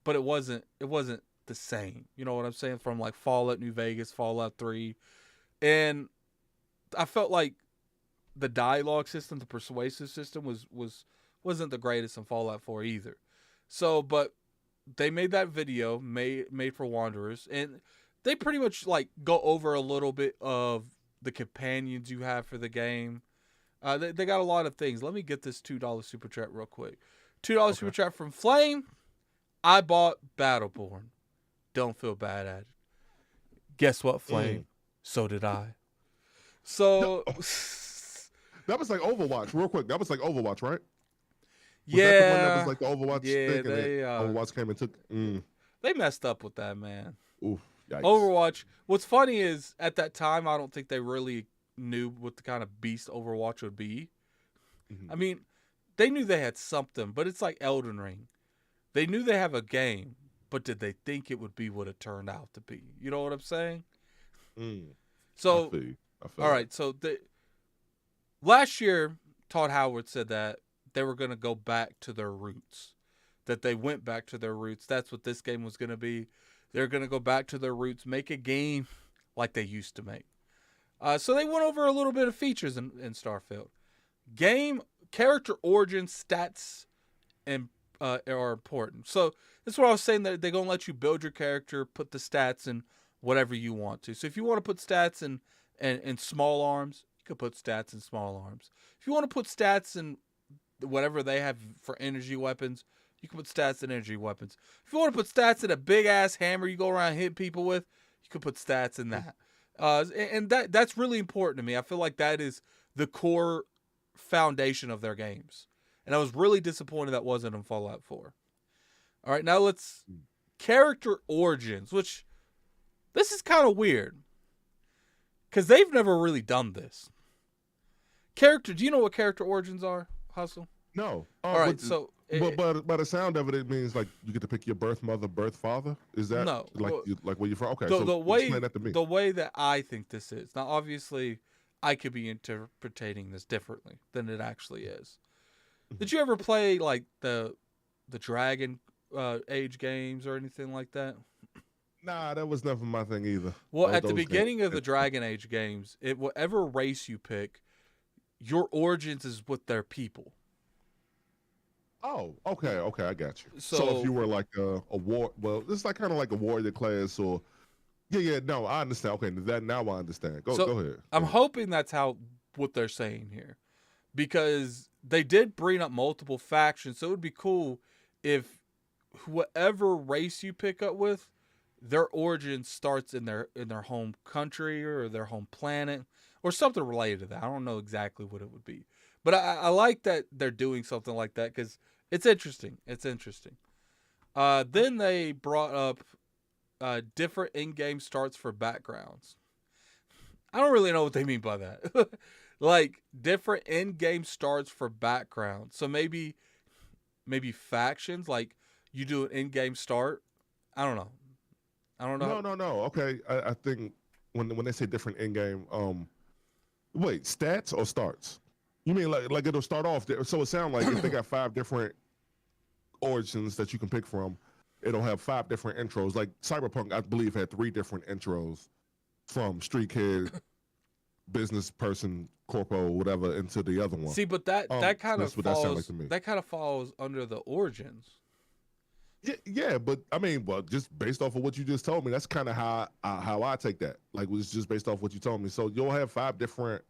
but it wasn't the same. You know what I'm saying? From like Fallout New Vegas, Fallout 3, and I felt like the dialogue system, the persuasive system wasn't the greatest in Fallout 4 either. So, but they made that video made for Wanderers, and they pretty much like go over a little bit of the companions you have for the game. They got a lot of things. Let me get this $2 super chat real quick. $2 super Okay. chat from Flame. I bought Battleborn. Don't feel bad at it. Guess what, Flame? Mm. So did I. No, So, that was like Overwatch. Real quick, that was like Overwatch, right? Was that the one that was yeah, like the Overwatch yeah, thing, and then Overwatch came and took? they messed up with that, man. Oof, yikes. Overwatch. What's funny is at that time, I don't think they really knew what the kind of beast Overwatch would be. Hmm. I mean, they knew they had something, but it's like Elden Ring. They knew they have a game, but did they think it would be what it turned out to be? You know what I'm saying? Mm. I So, feel you. I feel all that. right. So last year, Todd Howard said that they were going to go back to their roots. That they went back to their roots. That's what this game was going to be. They're going to go back to their roots, make a game like they used to make. So they went over a little bit of features in Starfield. Game character origin stats and are important. So that's what I was saying. That they're gonna let you build your character, put the stats in whatever you want to. So if you want to put stats in small arms, you can put stats in small arms. If you want to put stats in whatever they have for energy weapons, you can put stats in energy weapons. If you want to put stats in a big ass hammer you go around and hit people with, you can put stats in that. And that's really important to me. I feel like that is the core foundation of their games. And I was really disappointed that wasn't in Fallout 4. All right, now let's character origins, which this is kind of weird because they've never really done this. Do you know what character origins are, Hustle? No. All right, so But by the sound of it, it means like you get to pick your birth mother, birth father. Is that no, like well, like where you're from? Okay, the so the explain way that to me. the way that I think this is now, obviously, I could be interpreting this differently than it actually is. Mhm. Did you ever play like the Dragon Age games or anything like that? Nah, that was never my thing either. Well, at the Those games. beginning of the Dragon Age games, whatever race you pick, your origins is with their people. Oh, okay, okay, I got you. So if So, you were like a war, well, it's like kind of like a warrior class, or yeah, no, I understand. Okay, that now I understand. Go so ahead. Go I'm ahead. hoping that's how what they're saying here, because they did bring up multiple factions. So it would be cool if whatever race you pick up with, their origin starts in their home country or their home planet or something related to that. I don't know exactly what it would be, but I like that they're doing something like that because it's interesting. It's interesting. Then they brought up different in-game starts for backgrounds. I don't really know what they mean by that. Like different in-game starts for backgrounds. So maybe factions, like you do an in-game start. I don't know. I don't know. No, no, no. Okay, I think when they say different in game, wait, stats or starts? You mean like it'll start off there? So it sounds like if they got 5 different origins that you can pick from, it'll have 5 different intros. Like Cyberpunk, I believe, had 3 different intros from street kid, business person, corpo, whatever, into the other one. See, but that kind of That's what that sounds like falls to me. that kind of falls under the Origins. Yeah, but I mean, well, just based off of what you just told me, that's kind of how I take that. Like, it's just based off what you told me. So you'll have 5 different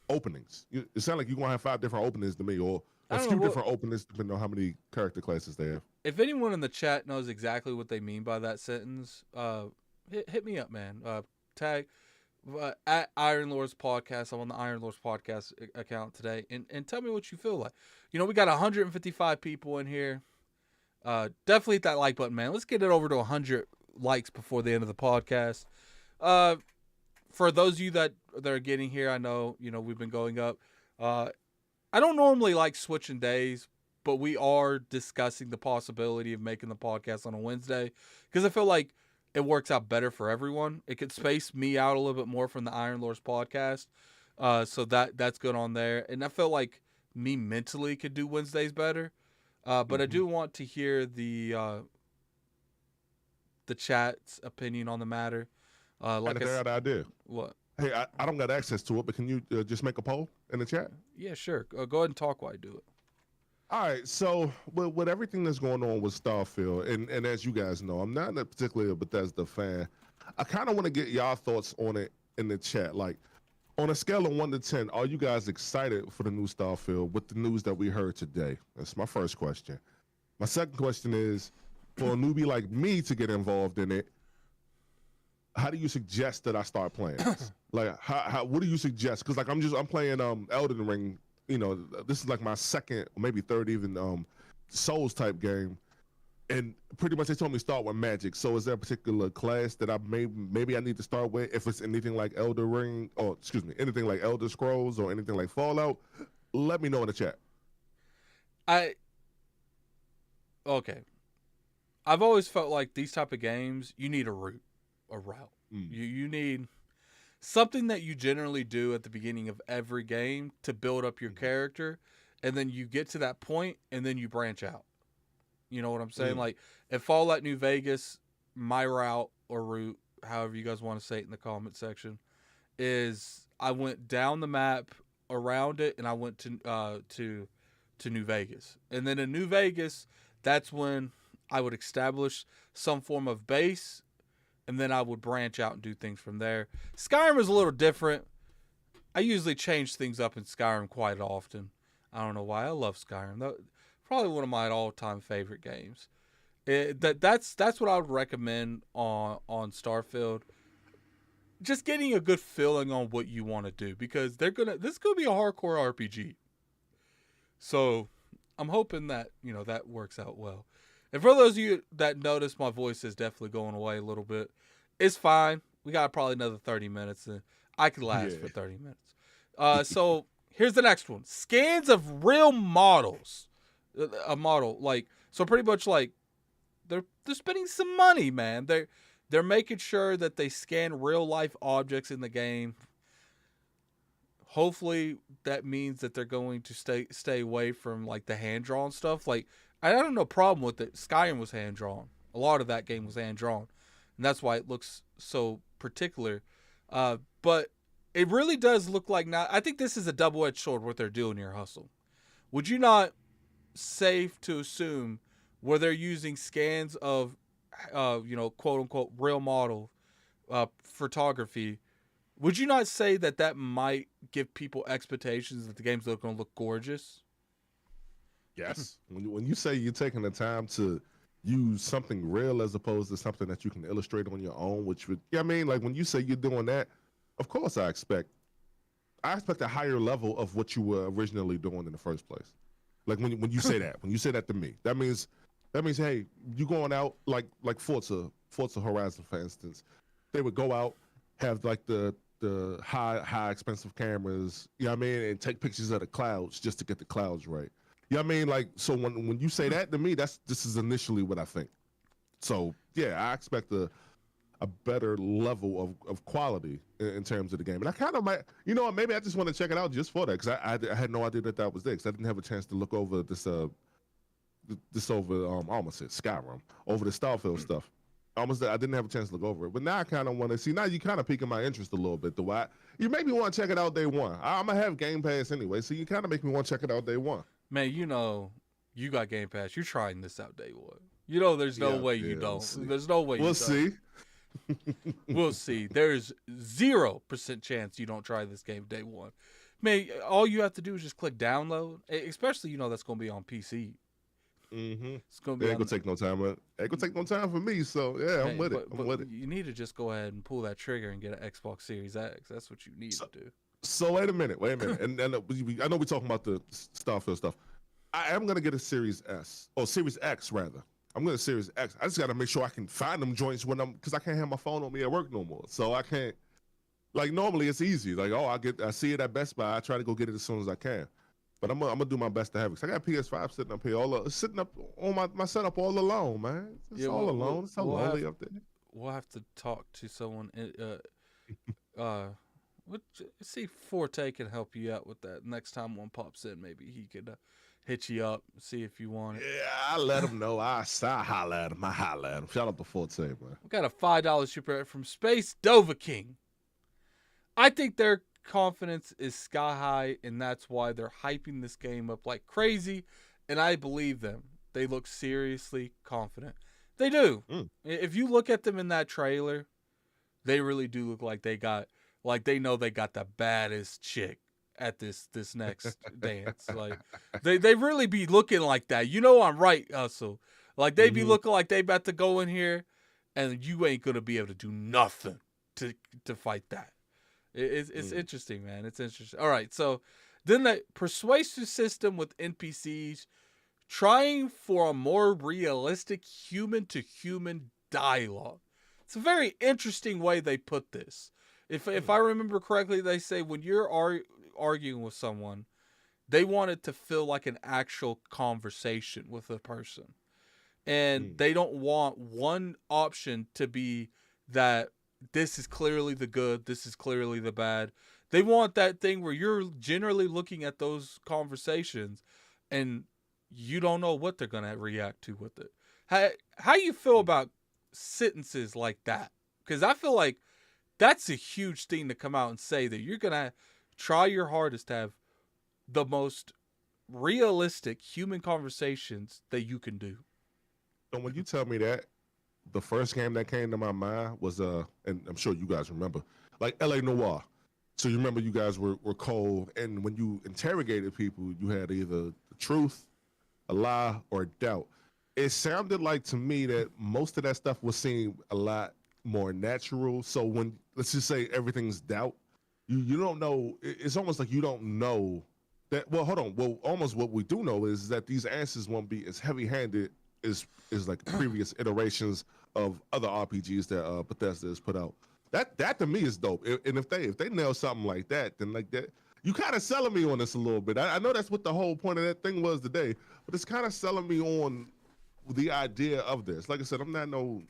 openings. It sounds like you're gonna have 5 different openings to me, or a few different openings depending on how many character classes they have. If anyone in the chat knows exactly what they mean by that sentence, hit me up, man. Tag at Iron Lords Podcast. I'm on the Iron Lords Podcast account today, and tell me what you feel like. We got 155 people in here. Definitely hit that like button, man. Let's get it over to 100 likes before the end of the podcast. For those of you that are getting here, I know we've been going up. I don't normally like switching days, but we are discussing the possibility of making the podcast on a Wednesday because I feel like it works out better for everyone. It could space me out a little bit more from the Iron Lords podcast, so that's good on there. And I feel like me mentally could do Wednesdays better, but I do want to hear the chat's opinion on the matter. Like I got an idea. What? Hey, I don't got access to it, but can you just make a poll in the chat? Yeah, sure. Go ahead and talk while I do it. All right, so with everything that's going on with Starfield, and as you guys know, I'm not particularly a Bethesda fan. I kind of want to get y'all thoughts on it in the chat. Like, on a scale of 1 to 10, are you guys excited for the new Starfield with the news that we heard today? That's my first question. My second question is, for a newbie like me to get involved in it, how do you suggest that I start playing this? Like, what do you suggest? Because, like, I'm playing Elden Ring. This is like my second, or maybe third even Souls type game, and pretty much they told me start with magic. So is there a particular class that maybe I need to start with? If it's anything like Elden Ring, or excuse me, anything like Elder Scrolls or anything like Fallout, let me know in the chat. Okay. I've always felt like these type of games, you need a route. You need something that you generally do at the beginning of every game to build up your character, and then you get to that point and then you branch out. You know what I'm saying? Like, at Fallout New Vegas, my route or route, however you guys want to say it in the comment section, is I went down the map around it and I went to New Vegas. And then in New Vegas, that's when I would establish some form of base, and then I would branch out and do things from there. Skyrim is a little different. I usually change things up in Skyrim quite often. I don't know why. I love Skyrim. Probably one of my all-time favorite games. That's what I would recommend on Starfield. Just getting a good feeling on what you want to do, because this is gonna be a hardcore RPG. So I'm hoping that that works out well. And for those of you that notice my voice is definitely going away a little bit, it's fine. We got probably another 30 minutes, and I could last for 30 minutes. So here's the next one. Scans of real models. A model, so pretty much like they're spending some money, man. They're making sure that they scan real life objects in the game. Hopefully that means that they're going to stay away from like the hand drawn stuff. Like, I don't have no problem with it. Skyrim was hand drawn. A lot of that game was hand drawn, and that's why it looks so particular. But it really does look like now. I think this is a double-edged sword what they're doing here, Hustle. Would you not safe to assume where they're using scans of, quote unquote real model photography? Would you not say that might give people expectations that the game's going to look gorgeous? Yes. When you say you're taking the time to use something real as opposed to something that you can illustrate on your own, which would, like when you say you're doing that, of course I expect a higher level of what you were originally doing in the first place. Like when you say that to me, that means, hey, you going out like Forza Horizon, for instance, they would go out, have like the high expensive cameras, and take pictures of the clouds just to get the clouds right. Like, so when you say that to me, this is initially what I think. So yeah, I expect a better level of quality in terms of the game. And I kind of might, maybe I just want to check it out just for that, because I had no idea that was there, because I didn't have a chance to look over this this over. I almost said Skyrim over the Starfield stuff. I didn't have a chance to look over it, but now I kind of want to see. Now you kind of piquing my interest a little bit. The why you make me want to check it out day one. I'm gonna have Game Pass anyway, so you kind of make me want to check it out day one. Man, you got Game Pass. You're trying this out day one. There's no way you don't. There's no way we'll you see. don't. We'll see. There's 0% chance you don't try this game day one. Man, all you have to do is just click download. Especially, that's going to be on PC. Mm-hmm. It's going to be. It ain't gonna take no time. It ain't gonna take no time for me. So yeah, I'm with it. I'm with it. You need to just go ahead and pull that trigger and get an Xbox Series X. That's what you need to do. So wait a minute. and I know we're talking about the Starfield stuff. I am gonna get a Series S or Series X rather. I'm gonna Series X. I just gotta make sure I can find them joints because I can't have my phone on me at work no more. So I can't. Like normally it's easy. Like I see it at Best Buy. I try to go get it as soon as I can. But I'm gonna do my best to have it. 'Cause I got PS5 sitting up here, sitting up on my setup all alone, man. It's all alone. It's so lonely up there. We'll have to talk to someone. Let's see if Forte can help you out with that. Next time one pops in, maybe he could hit you up, see if you want it. Yeah, I let him know. I holler at him. Shout out to Forte, man. We got a $5 super from Space Dova King. I think their confidence is sky high, and that's why they're hyping this game up like crazy, and I believe them. They look seriously confident. They do. If you look at them in that trailer, they really do look like they know they got the baddest chick at this next dance. Like they really be looking like that. I'm right, Hustle. Like they be looking like they about to go in here, and you ain't gonna be able to do nothing to fight that. It's interesting, man. It's interesting. All right, so then the persuasive system with NPCs trying for a more realistic human-to-human dialogue. It's a very interesting way they put this. If I remember correctly, they say when you're arguing with someone, they want it to feel like an actual conversation with a person. And they don't want one option to be that this is clearly the good, this is clearly the bad. They want that thing where you're generally looking at those conversations and you don't know what they're going to react to with it. How you feel about sentences like that? Because I feel like that's a huge thing to come out and say that you're going to try your hardest to have the most realistic human conversations that you can do. So when you tell me that, the first game that came to my mind was and I'm sure you guys remember, like L.A. Noire. So you remember you guys were cold, and when you interrogated people, you had either the truth, a lie, or a doubt. It sounded like to me that most of that stuff was seen a lot more natural. So when, let's just say everything's doubt, you don't know. It's almost like you don't know that. Well, hold on. Well, almost what we do know is that these answers won't be as heavy-handed as like previous iterations of other RPGs that Bethesda has put out. That to me is dope. And if they nail something like that, then like that, you kind of selling me on this a little bit. I know that's what the whole point of that thing was today, but it's kind of selling me on the idea of this. Like I said, I'm not no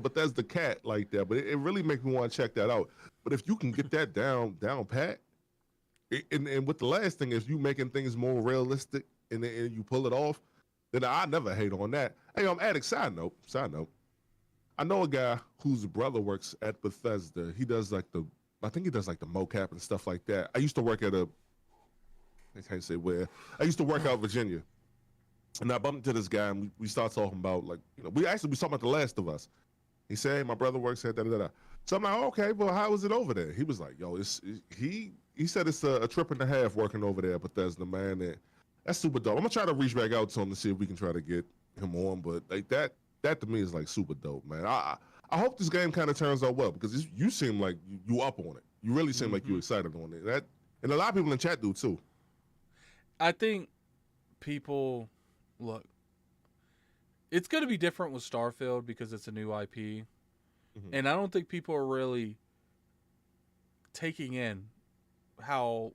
Bethesda cat like that, but it really makes me want to check that out. But if you can get that down pat, and with the last thing is you making things more realistic and you pull it off, then I never hate on that. Hey, Addict, side note. I know a guy whose brother works at Bethesda. He does I think he does like the mocap and stuff like that. I used to work at I can't say where. I used to work out Virginia. And I bumped into this guy and we started talking about we talking about The Last of Us. He said, hey, my brother works at da-da-da-da. So I'm like, okay, well, how is it over there? He was like, yo, he said it's a trip and a half working over there at Bethesda, man. And that's super dope. I'm gonna try to reach back out to him to see if we can try to get him on, but like that to me is like super dope, man. I hope this game kind of turns out well because you seem like you up on it. You really seem like you excited on it. And a lot of people in the chat do too. I think people look. It's going to be different with Starfield because it's a new IP, and I don't think people are really taking in how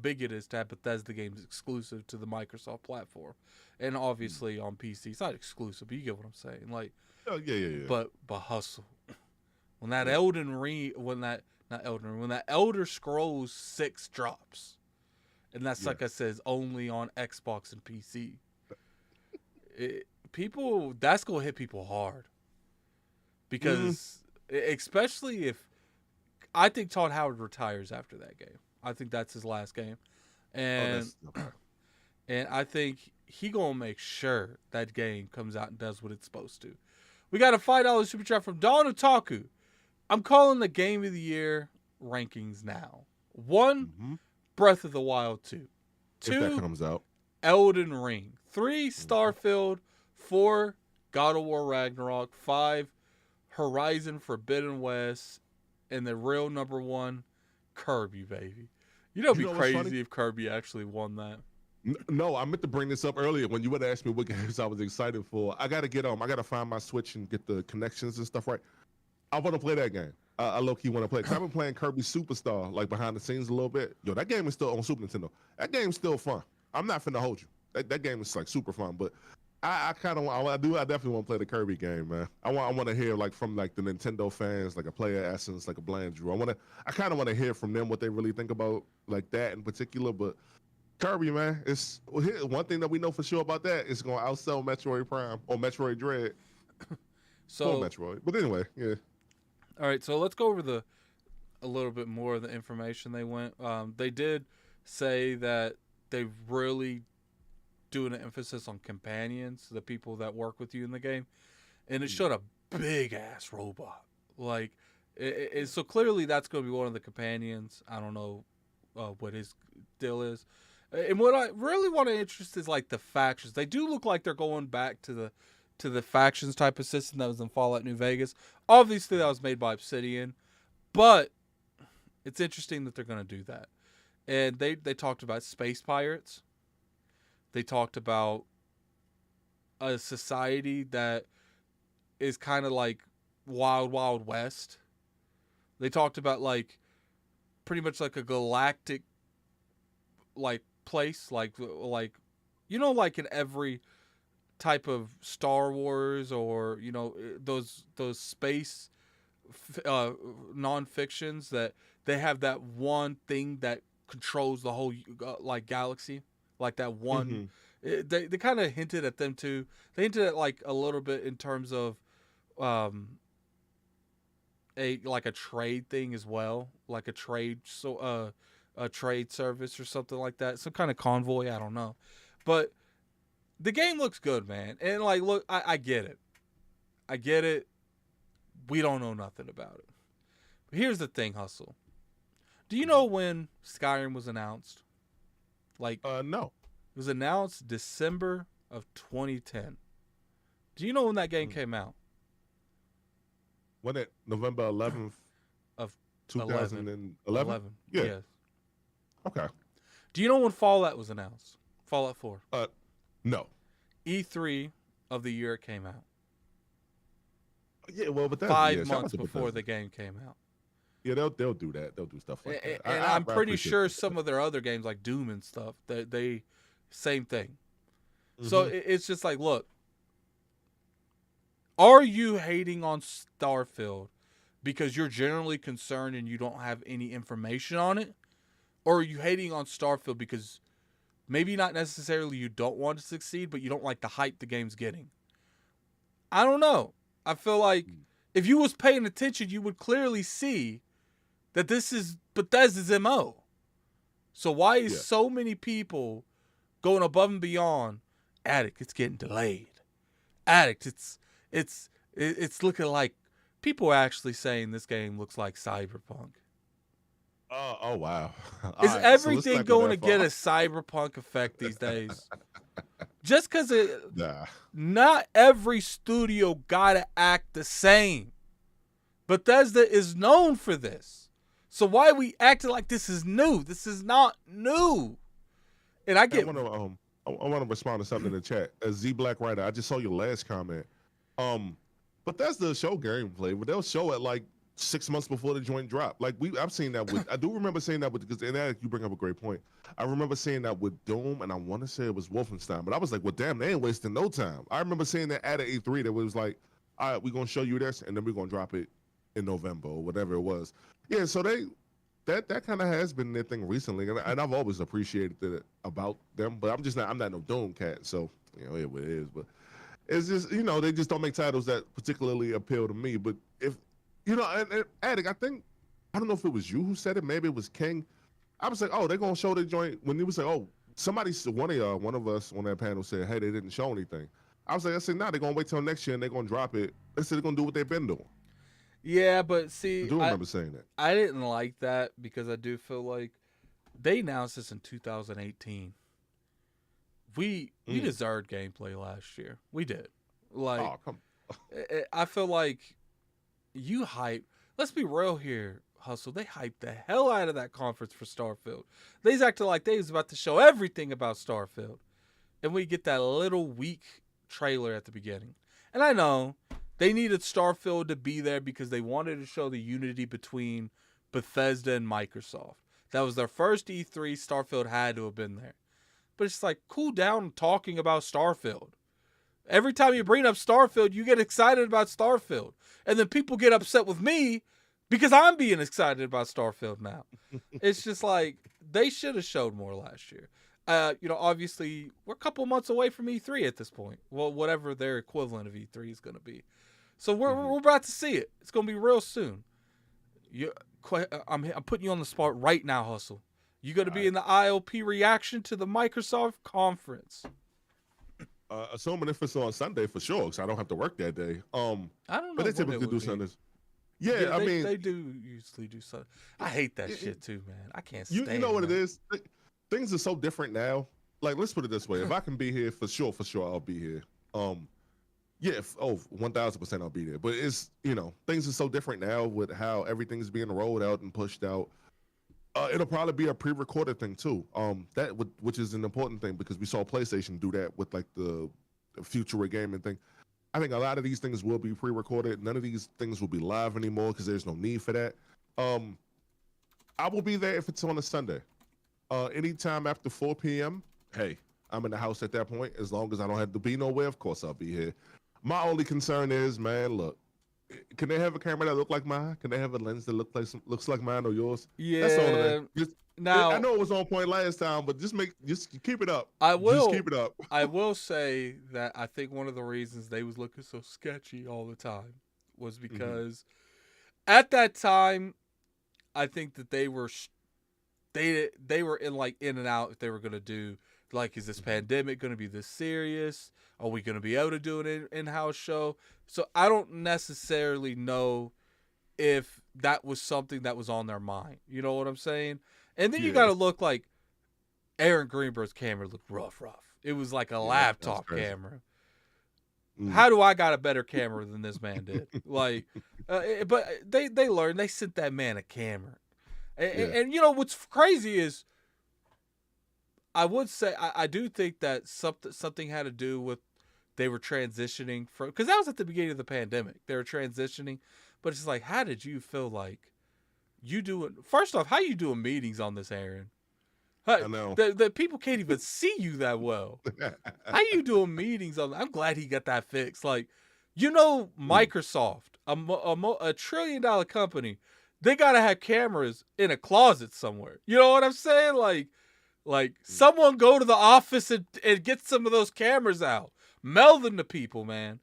big it is to have Bethesda games exclusive to the Microsoft platform, and obviously on PC. It's not exclusive, but you get what I'm saying. Like, oh yeah. But Hustle, when that when that Elder Scrolls 6 drops, and that's like I said, is only on Xbox and PC. people, that's gonna hit people hard Mm. because, especially if I think Todd Howard retires after that game. I think that's his last game, Oh, and that's okay. and I think he gonna make sure that game comes out and does what it's supposed to. We got a $5 super chat from Don Otaku. I'm calling the game of the year rankings now. 1, Mm-hmm. Breath of the Wild 2. If that 2, comes out. Elden Ring. 3, Mhm. Starfield. 4, God of War Ragnarok. 5, Horizon Forbidden West. And the real number 1, Kirby, baby. You know, it'd You be know what's funny? crazy if Kirby actually won that. No, I meant to bring this up earlier when you would ask me what games I was excited for. I gotta find my Switch and get the connections and stuff right. I want to play that game. I low key want to play because I've been playing Kirby Superstar like behind the scenes a little bit. Yo, that game is still on Super Nintendo. That game's still fun. I'm not finna hold you. That game is like super fun, but I kind of I definitely want to play the Kirby game, man. I want to hear like from like the Nintendo fans, like a Player Essence, like a Bland Drew. I kind of want to hear from them what they really think about like that in particular, but. Kirby, man, it's one thing that we know for sure about that. It's going to outsell Metroid Prime or Metroid Dread for So, Metroid. But anyway, yeah. all right, so let's go over a little bit more of the information they went. They did say that they really doing an emphasis on companions, the people that work with you in the game, and it showed a big ass robot. Like, so clearly that's going to be one of the companions. I don't know what his deal is. And what I really want to interest is like the factions. They do look like they're going back to the factions type of system that was in Fallout New Vegas. Obviously, that was made by Obsidian, but it's interesting that they're going to do that. And they talked about space pirates. They talked about a society that is kind of like Wild Wild West. They talked about like pretty much like a galactic like place, like like in every type of Star Wars or those space non-fictions that they have that one thing that controls the whole like galaxy, like that one. Mm-hmm. They kind of hinted at them too. They hinted at like a little bit in terms of um a like a trade thing as well, like a trade a trade service or something like that, some kind of convoy. I don't know, but the game looks good, man. And like, look, I get it. I get it. We don't know nothing about it. But here's the thing, Hustle. Do you know when Skyrim was announced? Like, No. it was announced December of 2010. Do you know when that game came out? When it November 11th, Of 2011? 11. Yeah. Yes. Okay. Do you know when Fallout was announced? Fallout 4. No. E3 of the year it came out. Yeah, well, but that's 5 months before the game came out. Yeah, they'll do that. They'll do stuff like that. And I I'm pretty appreciate sure that. some of their other games like Doom and stuff, they same thing. Mm-hmm. So it's just like, look, are you hating on Starfield because you're generally concerned and you don't have any information on it? Or are you hating on Starfield because maybe not necessarily you don't want to succeed, but you don't like the hype the game's getting? I don't know. I feel like if you was paying attention, you would clearly see that this is Bethesda's MO. So why is so many people going above and beyond? Addict, it's getting delayed. Addict, it's looking like people are actually saying this game looks like Cyberpunk. Oh wow. Is All right, so let's everything not go going to that get far. a Cyberpunk effect these days? Just because Nah. not every studio gotta act the same. Bethesda is known for this. So why are we acting like this is new? This is not new. And I get I want to respond to something in the chat. Z Black Writer, I just saw your last comment. But that's the show gameplay, but they'll show it like 6 months before the joint drop. Like I've seen that with. I do remember saying that with because and that, you bring up a great point. I remember saying that with Doom, and I want to say it was Wolfenstein, but I was like, well, damn, they ain't wasting no time. I remember saying that at E3 that was like, all right, we're gonna show you this, and then we're gonna drop it in November or whatever it was. Yeah, so that kind of has been their thing recently, and I've always appreciated it about them. But I'm not no Doom cat, so it what it is. But It's just, they just don't make titles that particularly appeal to me. But if, and Addict, I don't know if it was you who said it. Maybe it was King. I was like, oh, they're going to show the joint. When he was like, oh, one of us on that panel said, hey, they didn't show anything. I said, nah, they're going to wait till next year and they're going to drop it. They said they're going to do what they've been doing. Yeah, but see, I do remember saying that. I didn't like that because I do feel like they announced this in 2018. We deserved gameplay last year. We did. Like, Oh, come on. I feel like you hype. Let's be real here, Hustle. They hyped the hell out of that conference for Starfield. They's acting like they was about to show everything about Starfield, and we get that little weak trailer at the beginning. And I know they needed Starfield to be there because they wanted to show the unity between Bethesda and Microsoft. That was their first E3. Starfield had to have been there. But it's like, cool down talking about Starfield. Every time you bring up Starfield, you get excited about Starfield. And then people get upset with me because I'm being excited about Starfield now. It's just like, they should have showed more last year. Obviously, we're a couple months away from E3 at this point. Well, whatever their equivalent of E3 is going to be. So we're about to see it. It's going to be real soon. I'm putting you on the spot right now, Hustle. You going to be in the ILP reaction to the Microsoft conference? Assuming if it's on Sunday for sure, because I don't have to work that day. I don't know. But they typically do Sundays. Yeah, they do usually do Sunday. I hate that shit too, man. I can't stand. You know what it is? Things are so different now. Like, let's put it this way: if I can be here for sure, I'll be here. 1000% I'll be there. But it's things are so different now with how everything's being rolled out and pushed out. It'll probably be a pre-recorded thing too. Which is an important thing because we saw PlayStation do that with like the future of gaming thing. I think a lot of these things will be pre-recorded. None of these things will be live anymore because there's no need for that. I will be there if it's on a Sunday. Anytime after 4 p.m. Hey, I'm in the house at that point. As long as I don't have to be nowhere, of course I'll be here. My only concern is, man, look. Can they have a camera that look like mine? Can they have a lens that looks like mine or yours? Yeah. That's all of that. Now, I know it was on point last time, but just keep it up. I will. Just keep it up. I will say that I think one of the reasons they was looking so sketchy all the time was because at that time, I think that they were in and out if they were gonna do like, is this pandemic gonna be this serious? Are we gonna be able to do an in-house show? So I don't necessarily know if that was something that was on their mind. You know what I'm saying? And then you got to look like Aaron Greenberg's camera looked rough. It was like a laptop camera. How do I got a better camera than this man did? Like, but they learned. They sent that man a camera. And what's crazy is, I would say I do think that something had to do with they were transitioning from, because that was at the beginning of the pandemic. They were transitioning, but it's like, how did you feel like you doing? First off, how you doing meetings on this, Aaron? I know the people can't even see you that well. How you doing meetings on? I'm glad he got that fixed. Like, Microsoft, a $1 trillion company, they gotta have cameras in a closet somewhere. You know what I'm saying? Like someone go to the office and get some of those cameras out. Mail them to people, man.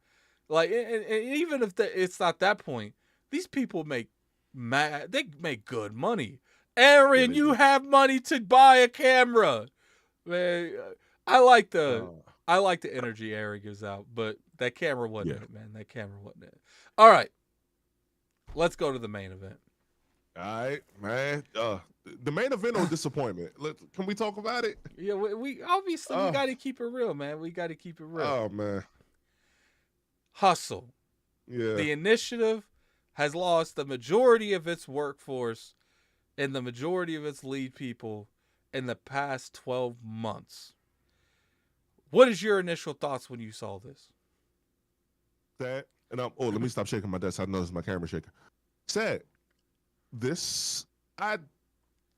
Like, and even if it's not that point, these people make good money. Aaron, you have money to buy a camera. Man, I like the energy Aaron gives out, but that camera wasn't it, man. That camera wasn't it. All right, let's go to the main event. All right, man. The main event or disappointment? Can we talk about it? Yeah, we obviously we got to keep it real, man. We got to keep it real. Oh man, Hustle. Yeah. The initiative has lost the majority of its workforce and the majority of its lead people in the past 12 months. What is your initial thoughts when you saw this? Sad. And let me stop shaking my desk. I noticed my camera shaking. Sad.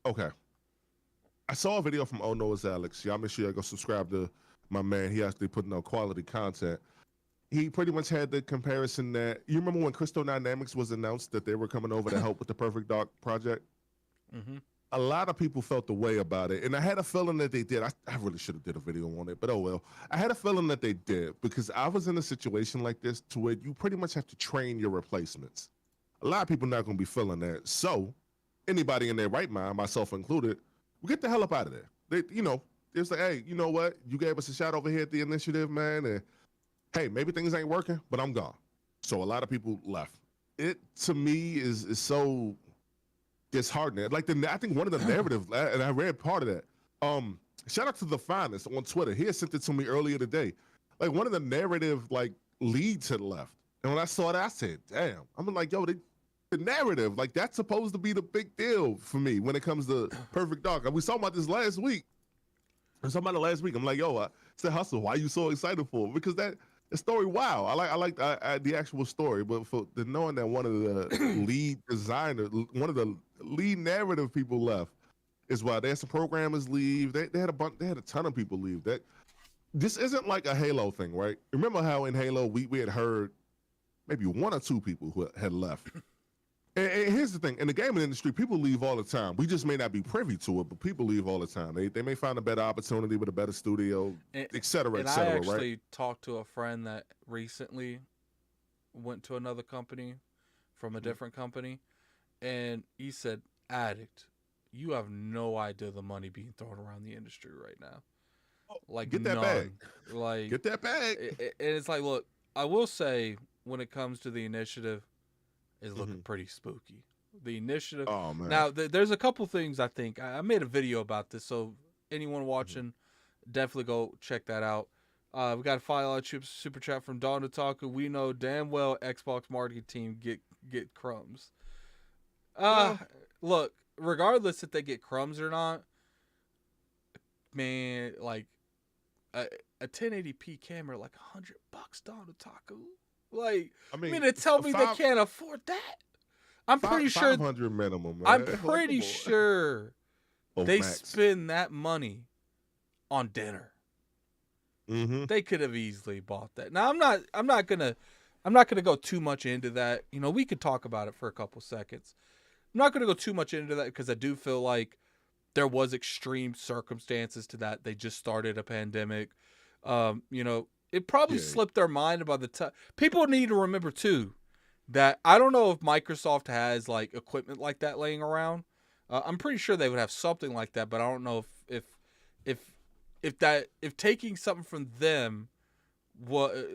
Okay. I saw a video from Oh Noah's Alex. Y'all make sure y'all go subscribe to my man. He actually putting out quality content. He pretty much had the comparison that, you remember when Crystal Dynamics was announced that they were coming over to help with the Perfect Dark project? Mm-hmm. a lot of people felt the way about it, and I had a feeling that they did. I really should have did a video on it, but oh well. I had a feeling that they did because I was in a situation like this to where you pretty much have to train your replacements. A lot of people not going to be feeling that. So anybody in their right mind, myself included, we get the hell up out of there. It's like, hey, you know what? You gave us a shot over here at the initiative, man, and hey, maybe things ain't working, but I'm gone. So a lot of people left. It to me is so disheartening. Like I think one of the narratives, and I read part of that. Shout out to the finest on Twitter. He had sent it to me earlier today. Like one of the narrative like leads had left, and when I saw that, I said, "Damn!" I'm like, "Yo, the narrative like that's supposed to be the big deal for me when it comes to Perfect Dark." And we saw about this last week. Or something about it last week. I'm like, "Yo, I said Hustle. Why are you so excited for it?" Because the story, wow, I like the actual story, but for the knowing that one of the lead designers, one of the lead narrative people left, is why they had some programmers leave. They had a ton of people leave. That this isn't like a Halo thing, right? Remember how in Halo we had heard maybe one or two people who had left. And here's the thing: in the gaming industry, people leave all the time. We just may not be privy to it, but people leave all the time. They may find a better opportunity with a better studio, et cetera, et cetera. I actually right? talked to a friend that recently went to another company from a different company, and he said, "Addict, you have no idea the money being thrown around the industry right now. Like Get that none. bag. Like Get that bag." and it's like, look, I will say when it comes to the initiative, is looking pretty spooky. The initiative. Oh man. Now, there's a couple things I think I made a video about this, so anyone watching, definitely go check that out. We got a $5 super chat from Don Otaku. We know damn well Xbox marketing team get crumbs. Look, regardless if they get crumbs or not, man, like a 1080p camera, like $100, Don Otaku. Like, I mean, to tell me they can't afford that. I'm pretty sure 500 minimum. Man. I'm pretty sure they max. spend that money on dinner. Mm-hmm. They could have easily bought that. Now I'm not gonna go too much into that. You know, we could talk about it for a couple seconds. I'm not gonna go too much into that because I do feel like there was extreme circumstances to that. They just started a pandemic. You know, it probably slipped their mind by the time. People need to remember too that I don't know if Microsoft has like equipment like that laying around. I'm pretty sure they would have something like that, but I don't know if taking something from them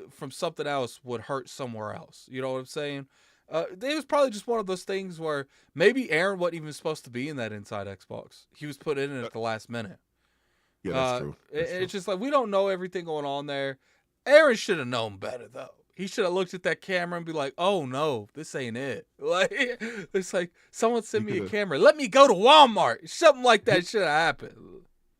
from something else would hurt somewhere else. You know what I'm saying? It was probably just one of those things where maybe Aaron wasn't even supposed to be in that Inside Xbox. He was put in it at the last minute. Yeah, that's true. It's just like we don't know everything going on there. Aaron should have known better though. He should have looked at that camera and be like, "Oh no, this ain't it." Like it's like someone sent me a camera. Let me go to Walmart. Something like that should have happened.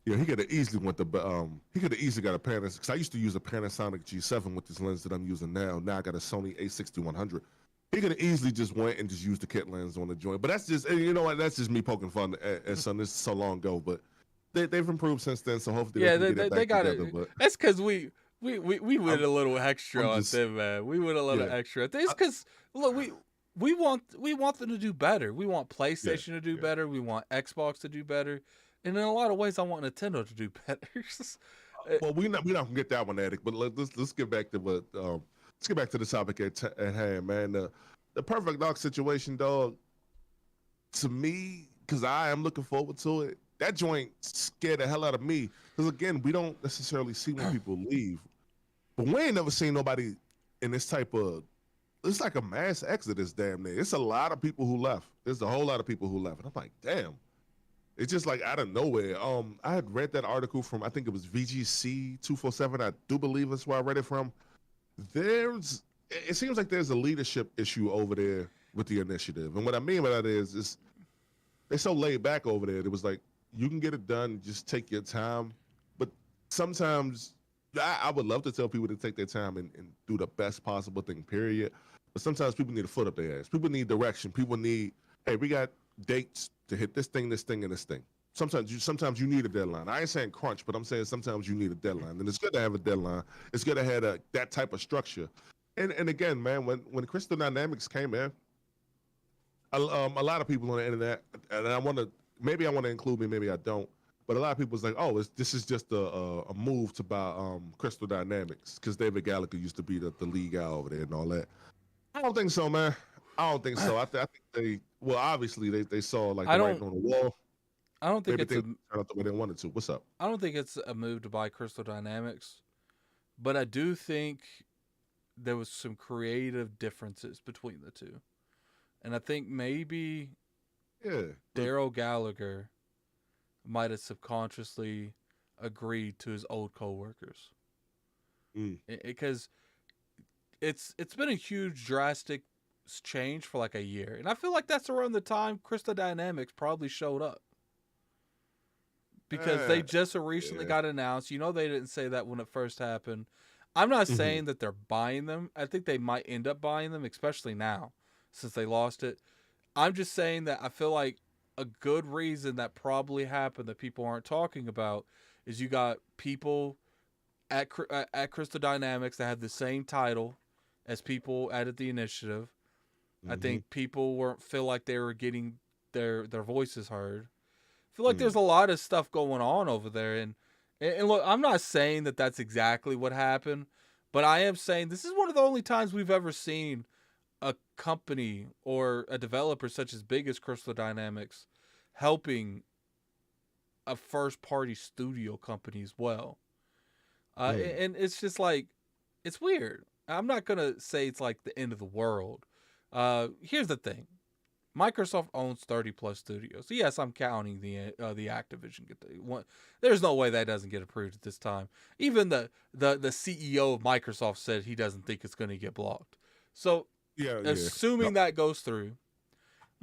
Yeah, he could have easily went to he could have easily got a Panasonic, because I used to use a Panasonic G7 with this lens that I'm using now. Now I got a Sony A6100. He could have easily just went and just used the kit lens on the joint. But that's just, you know what, that's just me poking fun at son. This is so long ago, but they've improved since then. So hopefully they got it. But that's because we went a little extra on them, man. We went a little extra. It's because look, we want them to do better. We want PlayStation to do better. We want Xbox to do better. And in a lot of ways, I want Nintendo to do better. Well, we not gonna get that one, Addict. But let's get back to what let's get back to the topic at hand, man. The Perfect Dark situation, dog. To me, because I am looking forward to it. That joint scared the hell out of me. Because again, we don't necessarily see when people leave, but we ain't never seen nobody in this type of. It's like a mass exodus, damn near. It's a lot of people who left. There's a whole lot of people who left, and I'm like, damn. It's just like out of nowhere. I had read that article from, I think it was VGC 247. I do believe that's where I read it from. It seems like there's a leadership issue over there with the initiative. And what I mean by that is they're so laid back over there. It was like, you can get it done, just take your time. But sometimes, I would love to tell people to take their time and do the best possible thing, period. But sometimes people need a foot up their ass. People need direction. People need, hey, we got dates to hit this thing, and this thing. Sometimes you need a deadline. I ain't saying crunch, but I'm saying sometimes you need a deadline. And it's good to have a deadline. It's good to have that type of structure. And again, man, when Crystal Dynamics came in, a lot of people on the internet, and I want to maybe I want to include me, maybe I don't. But a lot of people's like, oh, this is just a move to buy Crystal Dynamics because David Gallagher used to be the lead guy over there and all that. I don't think so, man. I don't think so. I think well, obviously they saw like I the writing don't on the wall. I don't think Maybe it's things a turned out the way they wanted to. What's up? I don't think it's a move to buy Crystal Dynamics, but I do think there was some creative differences between the two. And I think maybe Yeah. Daryl Gallagher might have subconsciously agreed to his old coworkers. Because it's been a huge drastic change for like a year. And I feel like that's around the time Crystal Dynamics probably showed up. Because they just recently got announced. You know, they didn't say that when it first happened. I'm not saying that they're buying them. I think they might end up buying them, especially now since they lost it. I'm just saying that I feel like a good reason that probably happened that people aren't talking about is you got people at Crystal Dynamics that have the same title as people at the Initiative. I think people weren't feel like they were getting their voices heard. I feel like there's a lot of stuff going on over there, and look, I'm not saying that that's exactly what happened, but I am saying this is one of the only times we've ever seen a company or a developer such as big as Crystal Dynamics helping a first party studio company as well. And it's just like, it's weird. I'm not going to say it's like the end of the world. Here's the thing. Microsoft owns 30 plus studios. So yes, I'm counting the Activision. There's no way that doesn't get approved at this time. Even the CEO of Microsoft said he doesn't think it's going to get blocked. So assuming that goes through,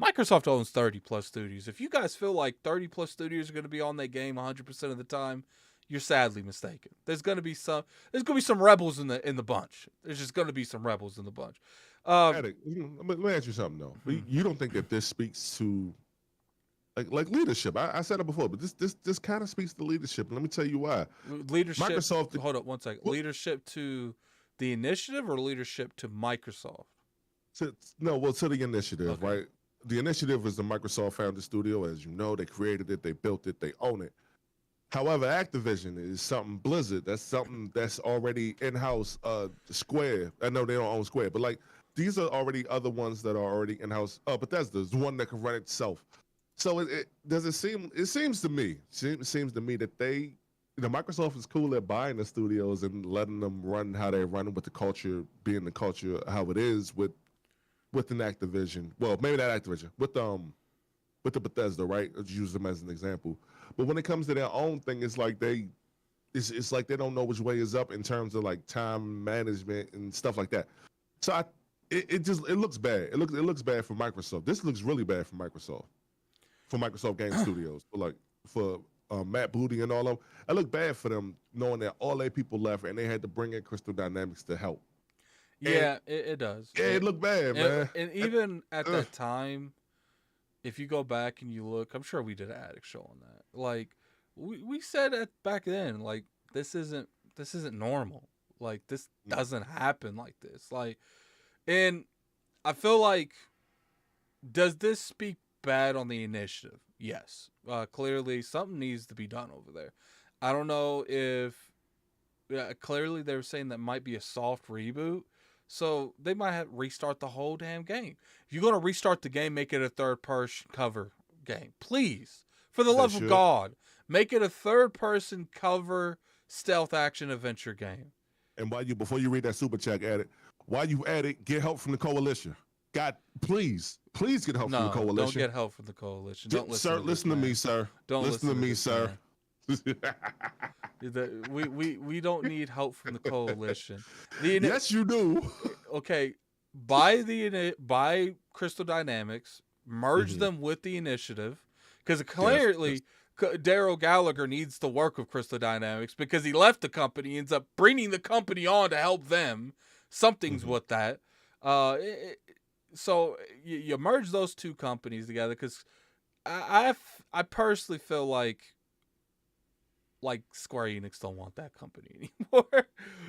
Microsoft owns 30 plus studios. If you guys feel like 30 plus studios are going to be on their game 100% of the time, you're sadly mistaken. There's going to be some rebels in the bunch. There's just going to be some rebels in the bunch. Attic, let me ask you something though. You don't think that this speaks to like leadership? I said it before, but this kind of speaks to leadership, and let me tell you why. Leadership. Microsoft. Hold up one second. What? Leadership to the Initiative or leadership to Microsoft? To the Initiative, okay. Right? The Initiative is the Microsoft founded studio, as you know. They created it, they built it, they own it. However, Activision is something Blizzard. That's something that's already in-house. Square. I know they don't own Square, but like these are already other ones that are already in-house. Bethesda's the one that can run itself. So it seems to me that Microsoft is cool at buying the studios and letting them run how they run with the culture, being the culture how it is with an Activision. Well, maybe not Activision. With the Bethesda, right? Let's use them as an example. But when it comes to their own thing, it's like it's like they don't know which way is up in terms of like time management and stuff like that. So it looks bad. It looks bad for Microsoft. This looks really bad for Microsoft Game Studios. For Matt Booty and all of them, it looked bad for them knowing that all their people left and they had to bring in Crystal Dynamics to help. Yeah, it does. Yeah, it looked bad, man. And even at that time, if you go back and you look, I'm sure we did an addict show on that. Like we said it back then, like this isn't normal. Like this doesn't happen like this. Like, and I feel like, does this speak bad on the Initiative? Yes. Clearly something needs to be done over there. I don't know if clearly they were saying that might be a soft reboot. So they might have restart the whole damn game. If you're going to restart the game, make it a third-person cover game. Please. For the love of God. Make it a third-person cover stealth action adventure game. And before you read that super chat, while you at it, get help from the coalition. God, please get help from the coalition. Don't get help from the coalition. Don't listen listen to me, sir. Don't listen to me, sir. We don't need help from the coalition. Yes, you do. Okay, buy Crystal Dynamics, merge them with the Initiative, because clearly Daryl Gallagher needs to work with Crystal Dynamics because he left the company, ends up bringing the company on to help them. Something's with that. So you merge those two companies together because I personally feel like Square Enix don't want that company anymore.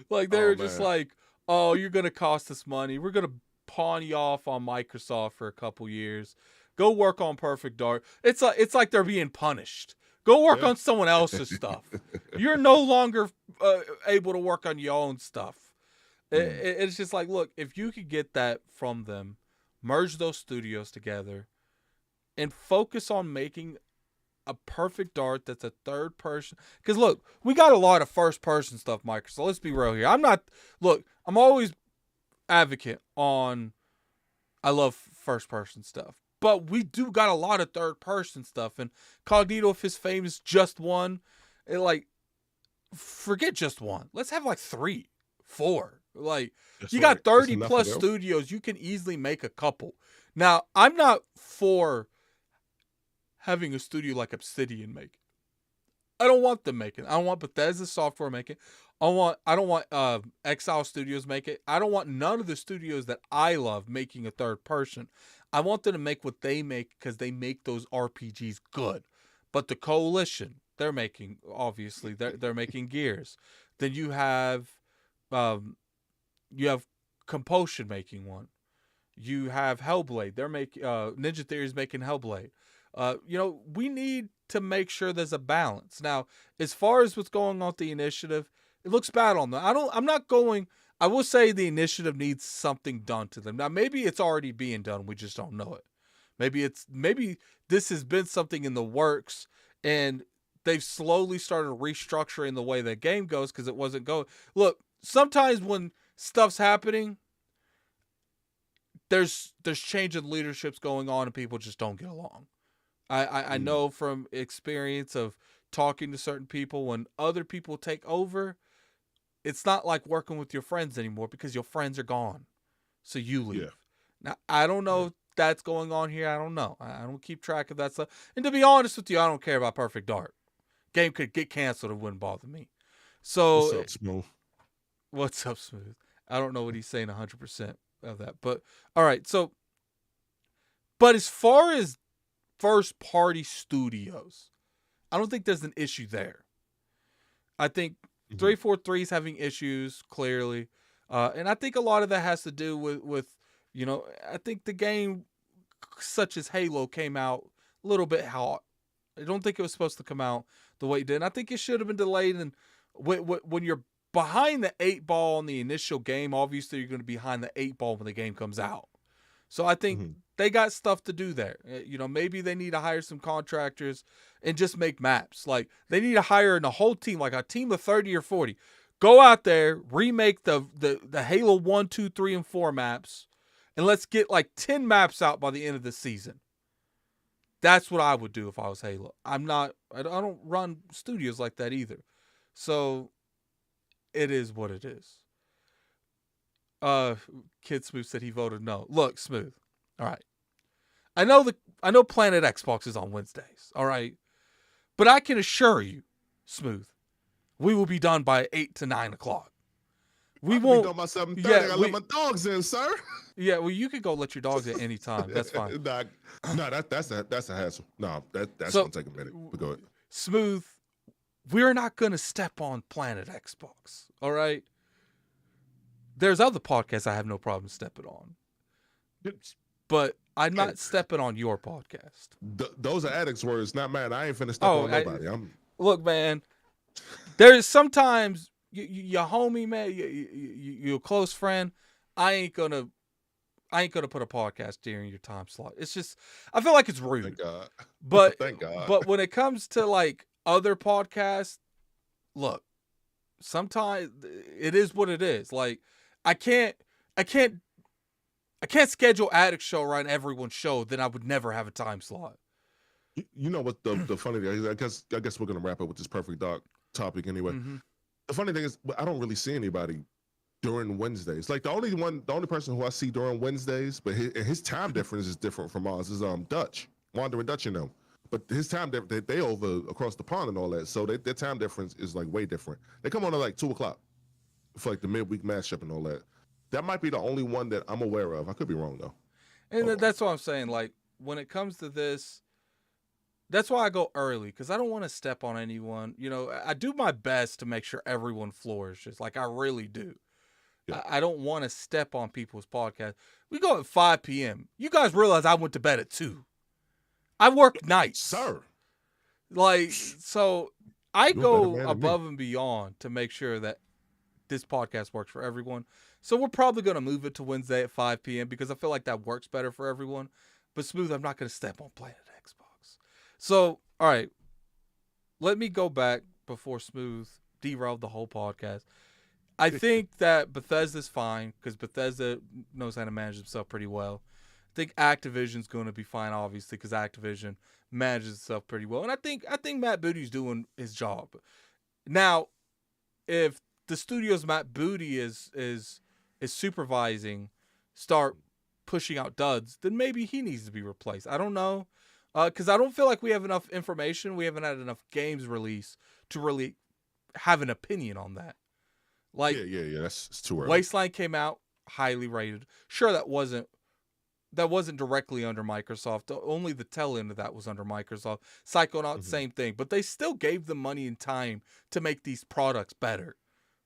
Like they're just like, oh, you're gonna cost us money. We're gonna pawn you off on Microsoft for a couple years. Go work on Perfect Dark. It's like they're being punished. Go work on someone else's stuff. You're no longer able to work on your own stuff. It's just like, look, if you could get that from them, merge those studios together, and focus on making a Perfect Dark that's a third person. Because look, we got a lot of first person stuff, Mike. So let's be real here. I'm always advocate on. I love first person stuff, but we do got a lot of third person stuff. And Cognito, if his famous just one, forget just one. Let's have like 3, 4. Like, that's you got 30 plus studios. You can easily make a couple. Now, I'm not for having a studio like Obsidian make it. I don't want them making it. I don't want Bethesda Software make it. I don't want Exile Studios make it. I don't want none of the studios that I love making a third person. I want them to make what they make because they make those RPGs good. But the Coalition, they're making, obviously, they're making Gears. Then you have Compulsion making one. You have Hellblade. They're making Ninja Theory's making Hellblade. We need to make sure there's a balance. Now, as far as what's going on with the initiative, it looks bad on them. I will say the initiative needs something done to them. Now, maybe it's already being done. We just don't know it. Maybe this has been something in the works and they've slowly started restructuring the way the game goes because it wasn't going. Look, sometimes when stuff's happening, there's change in leaderships going on and people just don't get along. I know from experience of talking to certain people, when other people take over, it's not like working with your friends anymore because your friends are gone. So you leave. Yeah. Now, I don't know if that's going on here. I don't know. I don't keep track of that stuff. And to be honest with you, I don't care about Perfect Dark. Game could get canceled. It wouldn't bother me. So, what's up, Smooth? What's up, Smooth? I don't know what he's saying 100% of that. But, all right. So, but as far as first party studios, I don't think there's an issue there. I think 343 is having issues, clearly. And I think a lot of that has to do with I think the game such as Halo came out a little bit hot. I don't think it was supposed to come out the way it did. And I think it should have been delayed. And when you're behind the 8 ball in the initial game, obviously you're going to be behind the 8 ball when the game comes out. So I think they got stuff to do there. Maybe they need to hire some contractors and just make maps. Like, they need to hire a whole team, like a team of 30 or 40. Go out there, remake the Halo 1, 2, 3, and 4 maps, and let's get like 10 maps out by the end of the season. That's what I would do if I was Halo. I don't run studios like that either. So it is what it is. Kid Smooth said he voted no. Look, Smooth. All right. I know Planet Xbox is on Wednesdays. All right. But I can assure you, Smooth, we will be done by 8 to 9 o'clock. We won't be done by 7:30. I gotta let my dogs in, sir. Yeah, well, you can go let your dogs in anytime. That's fine. That's a hassle. No, that's gonna take a minute. But go ahead. Smooth, we're not gonna step on Planet Xbox. All right. There's other podcasts I have no problem stepping on. But I'm not stepping on your podcast. Those are addicts' words, not mine. I ain't finna step on nobody. Look, man, there's sometimes your homie, man, your close friend, I ain't gonna put a podcast during your time slot. It's just, I feel like it's rude. Thank God. But Thank God. But when it comes to like other podcasts, look, sometimes it is what it is. Like, I can't schedule Addict Show around everyone's show, then I would never have a time slot. You know what the funny thing is? I guess we're gonna wrap up with this Perfect Dark topic anyway. The funny thing is, I don't really see anybody during Wednesdays. Like the only person who I see during Wednesdays, but his time difference is different from ours, is Dutch, Wandering Dutch, But his time difference, they over across the pond and all that, so their time difference is like way different. They come on at like 2:00 for like the midweek matchup and all that. That might be the only one that I'm aware of. I could be wrong though. And that's what I'm saying. Like, when it comes to this, that's why I go early, because I don't want to step on anyone. I do my best to make sure everyone flourishes. Like, I really do. Yeah. I don't want to step on people's podcasts. We go at 5 p.m. You guys realize I went to bed at 2. I work nights. Sir, Like, so I you're a better go man than me. above and beyond to make sure that this podcast works for everyone. So we're probably going to move it to Wednesday at 5 p.m. because I feel like that works better for everyone. But Smooth, I'm not going to step on Planet Xbox. So, all right, let me go back before Smooth derailed the whole podcast. I think that Bethesda's fine because Bethesda knows how to manage themselves pretty well. I think Activision's going to be fine, obviously, because Activision manages itself pretty well, and I think Matt Booty's doing his job. Now, if the studios Matt Booty is supervising start pushing out duds, then maybe he needs to be replaced. I don't know, because I don't feel like we have enough information. We haven't had enough games released to really have an opinion on that. Like, yeah. That's too early. Wasteland came out highly rated. Sure, that wasn't directly under Microsoft. Only the tail end of that was under Microsoft. Psychonauts, same thing. But they still gave them money and time to make these products better.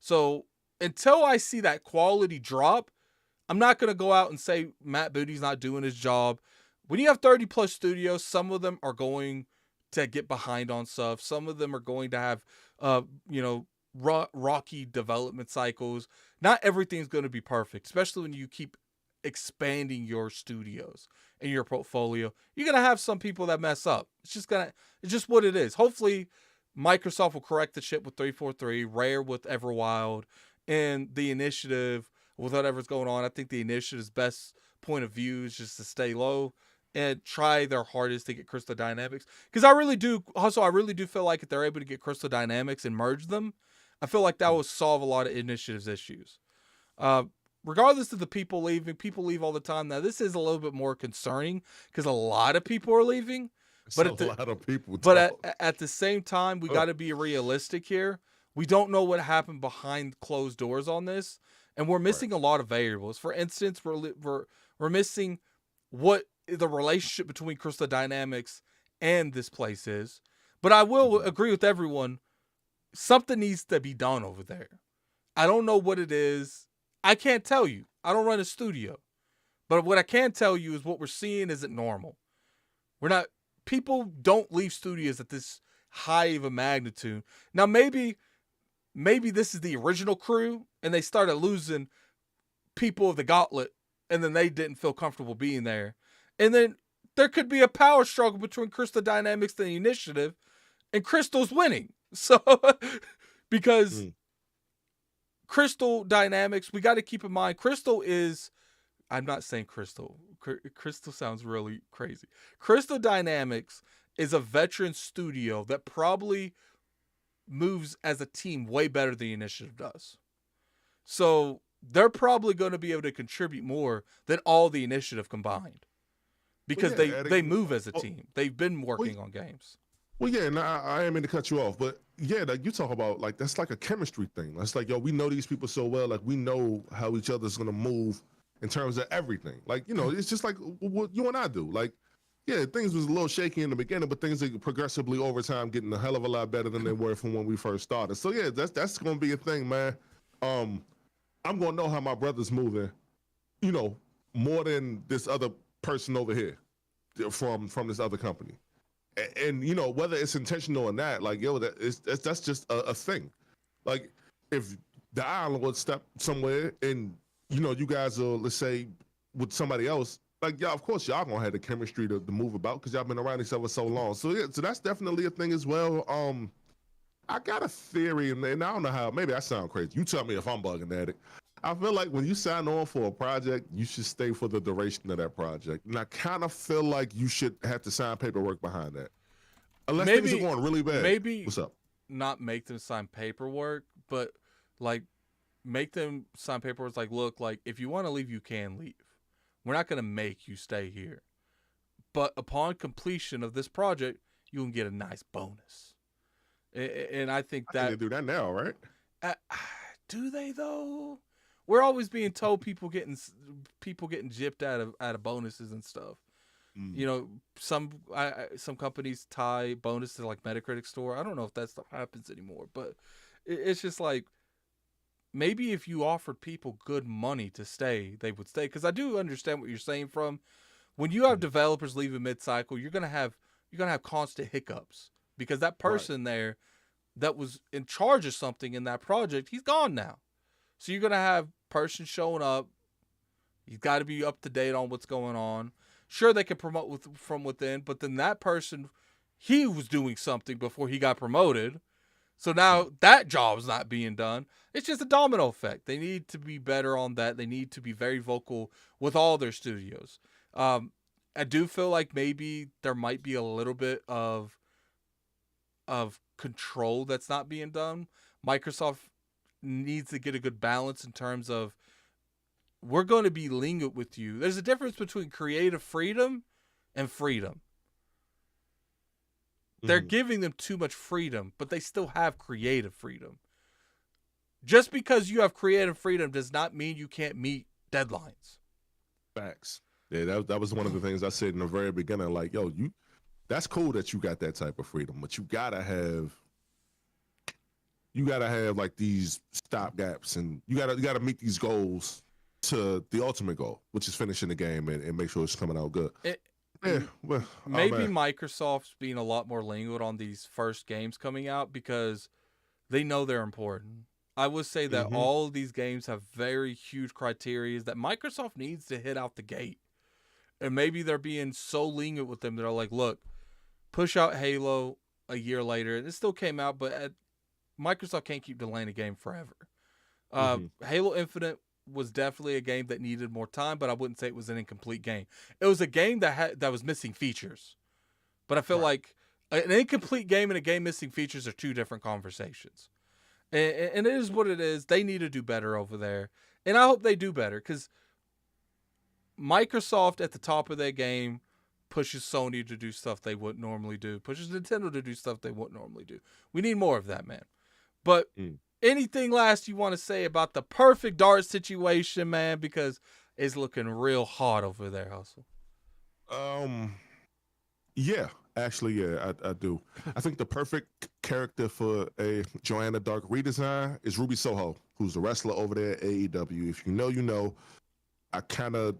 So until I see that quality drop, I'm not going to go out and say Matt Booty's not doing his job. When you have 30 plus studios, some of them are going to get behind on stuff. Some of them are going to have, rocky development cycles. Not everything's going to be perfect, especially when you keep expanding your studios and your portfolio. You're going to have some people that mess up. It's just what it is. Hopefully Microsoft will correct the ship with 343, Rare with Everwild, and the Initiative with whatever's going on. I think the Initiative's best point of view is just to stay low and try their hardest to get Crystal Dynamics. Because I really do feel like if they're able to get Crystal Dynamics and merge them, I feel like that will solve a lot of Initiative's issues. Regardless of the people leave all the time. Now, this is a little bit more concerning because a lot of people are leaving. But a lot of people. But at the same time, we got to be realistic here. We don't know what happened behind closed doors on this, and we're missing a lot of variables. For instance, we're missing what the relationship between Crystal Dynamics and this place is. But I will agree with everyone. Something needs to be done over there. I don't know what it is. I can't tell you. I don't run a studio. But what I can tell you is what we're seeing isn't normal. People don't leave studios at this high of a magnitude. Now, maybe this is the original crew and they started losing people of the gauntlet and then they didn't feel comfortable being there. And then there could be a power struggle between Crystal Dynamics and the Initiative, and Crystal's winning. So, because Crystal Dynamics, we got to keep in mind, I'm not saying Crystal. Crystal sounds really crazy. Crystal Dynamics is a veteran studio that probably moves as a team way better than the Initiative does. So, they're probably going to be able to contribute more than all the Initiative combined. Because they move as a team. They've been working on games. Well, yeah, and I am mean to cut you off, but yeah, like you talk about, like that's like a chemistry thing. That's like, yo, we know these people so well, like we know how each other's gonna move in terms of everything. Like, it's just like what you and I do. Like, yeah, things was a little shaky in the beginning, but things are progressively over time getting a hell of a lot better than they were from when we first started. So yeah, that's gonna be a thing, man. I'm gonna know how my brother's moving, more than this other person over here from this other company. And whether it's intentional or not, like, yo, that's just a thing. Like, if the island would step somewhere and you guys are, let's say, with somebody else, like, yeah, of course y'all gonna have the chemistry to move about because y'all been around each other so long. So yeah, so that's definitely a thing as well. I got a theory, and I don't know how. Maybe I sound crazy. You tell me if I'm bugging at it. I feel like when you sign on for a project, you should stay for the duration of that project. And I kind of feel like you should have to sign paperwork behind that. Unless things are going really bad. Maybe what's up? Not make them sign paperwork, but like make them sign paperwork like, look, like if you want to leave, you can leave. We're not going to make you stay here. But upon completion of this project, you can get a nice bonus. And I think that they do that now, right? Do they though? We're always being told people getting gypped out of bonuses and stuff. Some companies tie bonuses to like Metacritic score. I don't know if that stuff happens anymore, but it's just like maybe if you offered people good money to stay, they would stay. Because I do understand what you're saying from When you have developers leaving mid-cycle, you're gonna have constant hiccups because that person there that was in charge of something in that project, he's gone now. So you're gonna have person showing up. He's got to be up to date on what's going on. Sure, they can promote from within, but then that person, he was doing something before he got promoted. So now that job's not being done. It's just a domino effect. They need to be better on that. They need to be very vocal with all their studios. I do feel like maybe there might be a little bit of control that's not being done. Microsoft needs to get a good balance in terms of, we're going to be lenient with you. There's a difference between creative freedom and freedom. They're giving them too much freedom, but they still have creative freedom. Just because you have creative freedom does not mean you can't meet deadlines. Facts. Yeah, that was one of the things I said in the very beginning. Like, yo, that's cool that you got that type of freedom, but you gotta have like these stop gaps, and you gotta meet these goals to the ultimate goal, which is finishing the game and make sure it's coming out good. Maybe Microsoft's being a lot more lenient on these first games coming out because they know they're important. I would say that all of these games have very huge criteria that Microsoft needs to hit out the gate. And maybe they're being so lenient with them. They're like, look, push out Halo a year later. It still came out, but Microsoft can't keep delaying a game forever. Halo Infinite was definitely a game that needed more time, but I wouldn't say it was an incomplete game. It was a game that was missing features. But I feel like an incomplete game and a game missing features are two different conversations. And it is what it is. They need to do better over there. And I hope they do better, because Microsoft at the top of their game pushes Sony to do stuff they wouldn't normally do, pushes Nintendo to do stuff they wouldn't normally do. We need more of that, man. But anything last you want to say about the perfect dart situation, man? Because it's looking real hot over there, Hustle. Yeah, actually, yeah, I do. I think the perfect character for a Joanna Dark redesign is Ruby Soho, who's the wrestler over there at AEW. If you know, you know. I kind of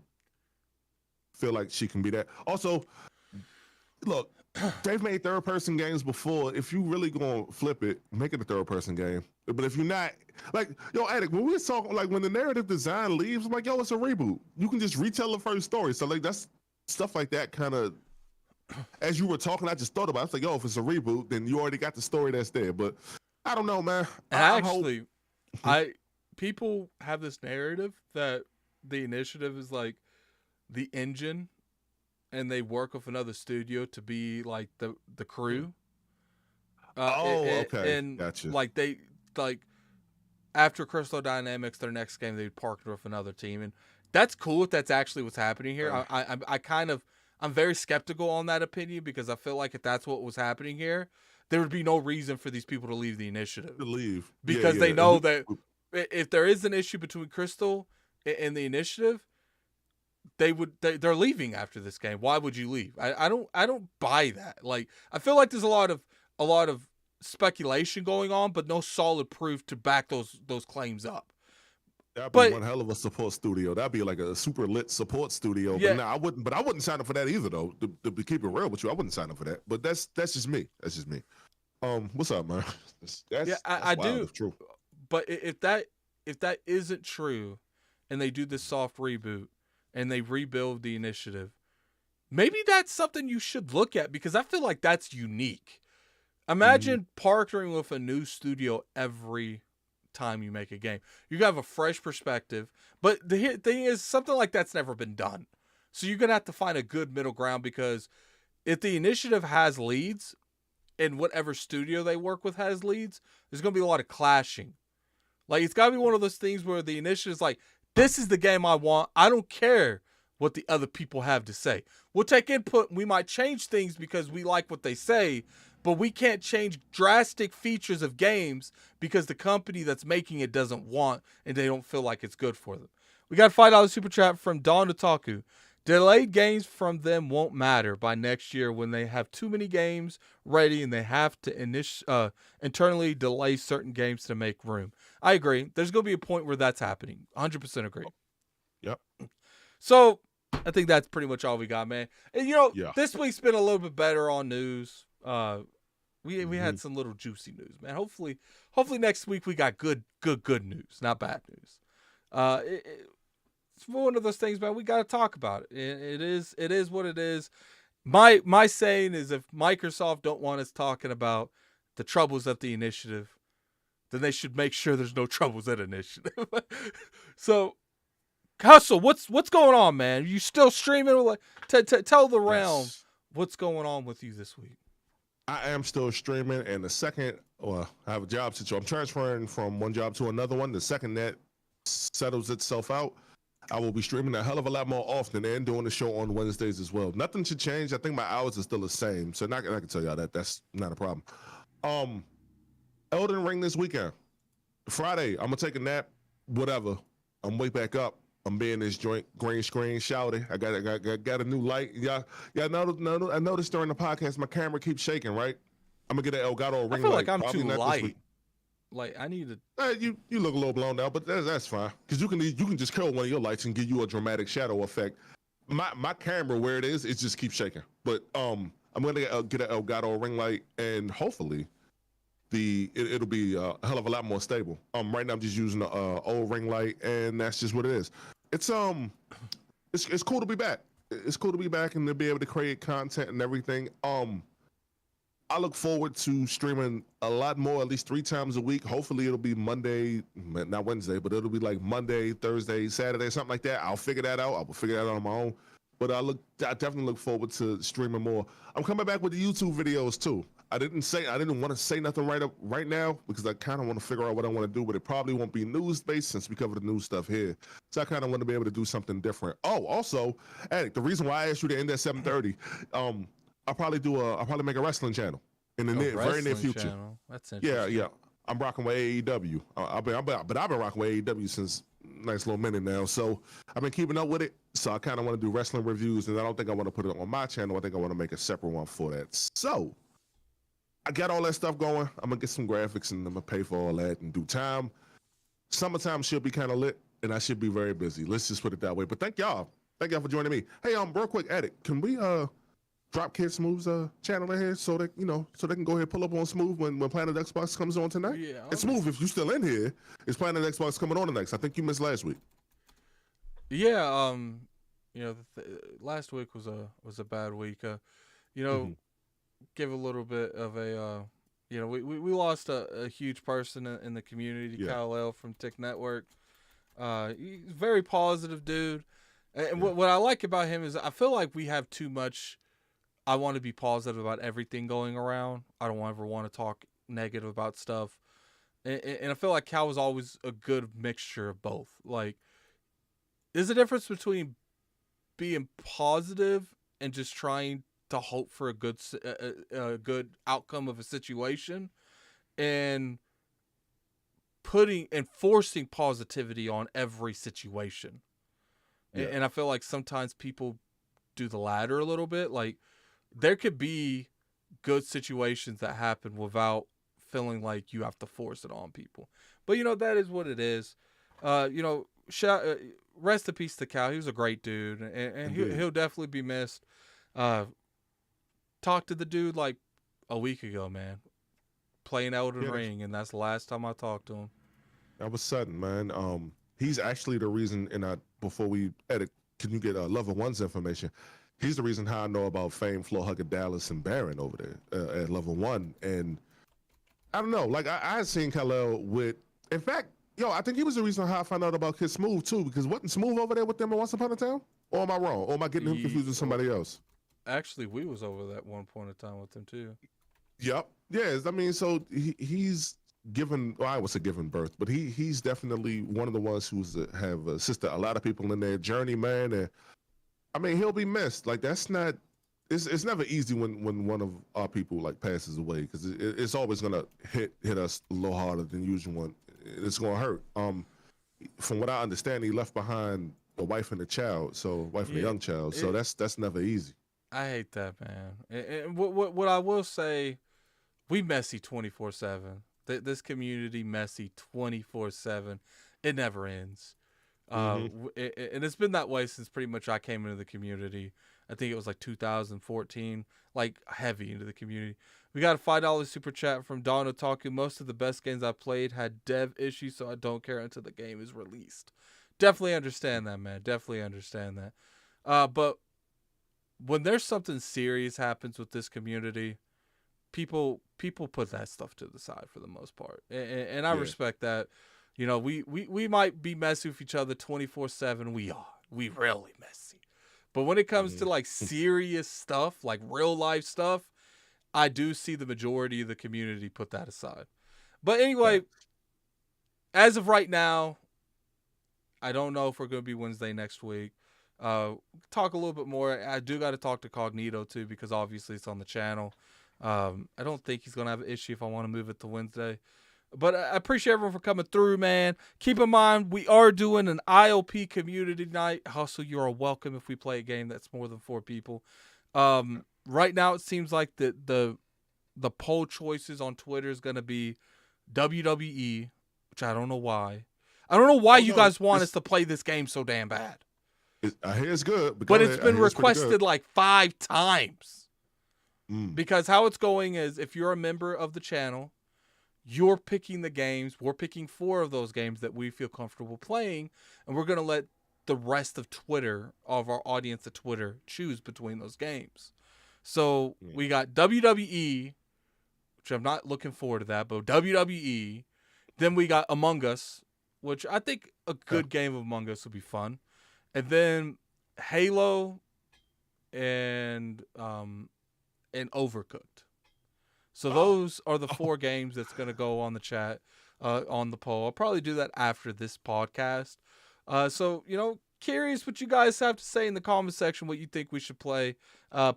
feel like she can be that. Also, look, they've made third-person games before. If you really gonna flip it, make it a third-person game. But if you're not, like, yo, Addict, when we was talking, like, when the narrative design leaves, I'm like, yo, it's a reboot. You can just retell the first story. So, like, that's stuff like that kind of, as you were talking, I just thought about it. I was like, yo, if it's a reboot, then you already got the story that's there. But I don't know, man. Actually, people have this narrative that the initiative is like the engine, and they work with another studio to be like the crew. Okay, and gotcha. Like they after Crystal Dynamics, their next game they partnered with another team, and that's cool if that's actually what's happening here. I'm very skeptical on that opinion, because I feel like if that's what was happening here, there would be no reason for these people to leave the initiative. Because they know that if there is an issue between Crystal and the initiative, they're leaving after this game. Why would you leave? I don't buy that. Like, I feel like there's a lot of speculation going on, but no solid proof to back those claims up. That'd be one hell of a support studio. That'd be like a super lit support studio. Yeah. But I wouldn't sign up for that either, though. To keep it real with you, I wouldn't sign up for that. But that's just me. That's just me. What's up, man? I do. True. But if that isn't true, and they do this soft reboot and they rebuild the initiative, maybe that's something you should look at, because I feel like that's unique. Imagine partnering with a new studio every time you make a game. You have a fresh perspective, but the thing is, something like that's never been done. So you're gonna have to find a good middle ground, because if the initiative has leads and whatever studio they work with has leads, there's gonna be a lot of clashing. Like, it's gotta be one of those things where the initiative is like, this is the game I want. I don't care what the other people have to say. We'll take input. We might change things because we like what they say, but we can't change drastic features of games because the company that's making it doesn't want, and they don't feel like it's good for them. We got a $5 super chat from Don Otaku. Delayed games from them won't matter by next year when they have too many games ready and they have to internally delay certain games to make room. I agree. There's going to be a point where that's happening. 100% agree. Yep. So I think that's pretty much all we got, man. And Yeah. this week's been a little bit better on news. We Hmm. had some little juicy news, man. Hopefully next week we got good news, not bad news. It's one of those things, man. We got to talk about it. It is what it is. My saying is, if Microsoft don't want us talking about the troubles at the initiative, then they should make sure there's no troubles at initiative. So, Hustle, what's going on, man? You still streaming? Tell the realm Yes. what's going on with you this week. I am still streaming, and the second, well, I have a job situation. I'm transferring from one job to another one. The second that settles itself out, I will be streaming a hell of a lot more often and doing the show on Wednesdays as well. Nothing should change. I think my hours are still the same, so I can tell y'all that that's not a problem. Elden Ring this weekend. Friday, I'm gonna take a nap. Whatever. I'm wake back up. I'm being this joint green screen shouty. I got a new light. Y'all know, I noticed during the podcast my camera keeps shaking. Right. I'm gonna get an Elgato I ring feel light. like I'm probably too not this week. light. Like I need to. You look a little blown out, but that's fine because you can just kill one of your lights and give you a dramatic shadow effect. My camera where it just keeps shaking. But I'm gonna get an Elgato ring light and hopefully it'll be a hell of a lot more stable. Right now I'm just using the old ring light and that's just what it is. It's it's cool to be back. It's cool to be back and to be able to create content and everything. I look forward to streaming a lot more, at least 3 times a week. Hopefully it'll be Monday, not Wednesday, but it'll be like Monday, Thursday, Saturday, something like that. I'll figure that out. I will figure that out on my own. But I definitely look forward to streaming more. I'm coming back with the YouTube videos too. I didn't want to say nothing right now because I kind of want to figure out what I want to do, but it probably won't be news based since we cover the news stuff here. So I kind of want to be able to do something different. Oh, also, Eric, the reason why I asked you to end at 7:30, I'll probably make a wrestling channel in the very near future. Channel. That's interesting. Yeah. I'm rocking with AEW. I've been rocking with AEW since a nice little minute now. So I've been keeping up with it. So I kind of want to do wrestling reviews, and I don't think I want to put it on my channel. I think I want to make a separate one for that. So I got all that stuff going. I'm gonna get some graphics, and I'm gonna pay for all that in due time. Summertime should be kind of lit, and I should be very busy. Let's just put it that way. But thank y'all for joining me. Hey, real quick, edit. Can we drop Kid Smooth's channel in here so that so they can go ahead and pull up on Smooth when Planet Xbox comes on tonight? Yeah. And Smooth, if you still in here, is Planet Xbox coming on tonight? I think you missed last week. Yeah. Last week was a bad week. Give a little bit of a we lost a huge person in the community, Yeah. Kyle L from Tick Network. He's a very positive dude. And what I like about him is I feel like we have too much. I want to be positive about everything going around. I don't ever want to talk negative about stuff. And I feel like Cal was always a good mixture of both. Like, there's a difference between being positive and just trying to hope for a good outcome of a situation, and forcing positivity on every situation. Yeah. And I feel like sometimes people do the latter a little bit. Like, there could be good situations that happen without feeling like you have to force it on people. But, that is what it is. Rest in peace to Cal. He was a great dude, and he'll definitely be missed. Talked to the dude like a week ago, man. Playing Elden Ring, and that's the last time I talked to him. That was sudden, man. He's actually the reason, before we edit, can you get Level 1's information? He's the reason how I know about Fame, Flo Hugger, Dallas, and Baron over there at Level 1. And I don't know, like I had seen Kal-El with, in fact, I think he was the reason how I found out about Kid Smooth too, because wasn't Smooth over there with them at Once Upon a Time? Or am I wrong? Or am I getting him confused with somebody else? Actually, we was over that one point in time with him too. Yep. Yes. I mean, so he's given, I would say given birth, but he's definitely one of the ones who's have assisted a lot of people in their journey, man. And I mean, he'll be missed. Like, that's not, it's never easy when one of our people like passes away, because it's always gonna hit us a little harder than usual. It's gonna hurt. From what I understand, he left behind a wife and a child, and a young child. So that's never easy. I hate that, man. And what I will say, we messy 24/7. This community messy 24/7. It never ends. And it's been that way since pretty much I came into the community. I think it was like 2014, like heavy into the community. We got a $5 super chat from Don Otaku. Most of the best games I played had dev issues, so I don't care until the game is released. Definitely understand that, man. Definitely understand that. But when there's something serious happens with this community, people put that stuff to the side for the most part, and I respect that. You know, we might be messy with each other 24/7. We really messy, but when it comes to like serious stuff, like real life stuff, I do see the majority of the community put that aside. But anyway, as of right now, I don't know if we're going to be Wednesday next week. Talk a little bit more. I do got to talk to Cognito too, because obviously it's on the channel. I don't think he's going to have an issue if I want to move it to Wednesday. But I appreciate everyone for coming through, man. Keep in mind, we are doing an IOP community night. Hustle, you are welcome if we play a game that's more than 4 people. Right now, it seems like the poll choices on Twitter is going to be WWE, which I don't know why. I don't know why you guys want us to play this game so damn bad. I hear it's good. But it's been requested like 5 times. Because how it's going is, if you're a member of the channel, you're picking the games. We're picking 4 of those games that we feel comfortable playing, and we're going to let the rest of Twitter, of our audience at Twitter, choose between those games. So we got WWE, which I'm not looking forward to that, but WWE. Then we got Among Us, which I think a good game of Among Us would be fun. And then Halo and Overcooked. So those are the 4 games that's going to go on the chat, on the poll. I'll probably do that after this podcast. So, you know, curious what you guys have to say in the comment section, what you think we should play.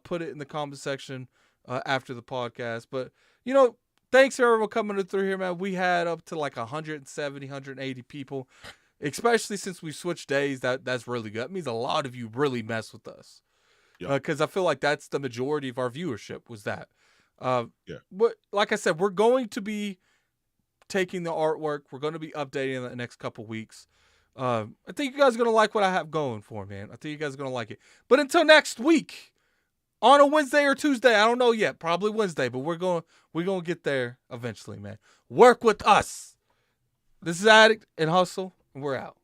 Put it in the comment section after the podcast. But, you know, thanks for everyone coming through here, man. We had up to like 170, 180 people, especially since we switched days. That's really good. That means a lot of you really mess with us. Because I feel like that's the majority of our viewership was that. But like I said, we're going to be taking the artwork. We're going to be updating in the next couple weeks. I think you guys are going to like what I have going for, man. I think you guys are going to like it. But until next week, on a Wednesday or Tuesday, I don't know yet. Probably Wednesday, but we're going to get there eventually, man. Work with us. This is Addict and Hustle, and we're out.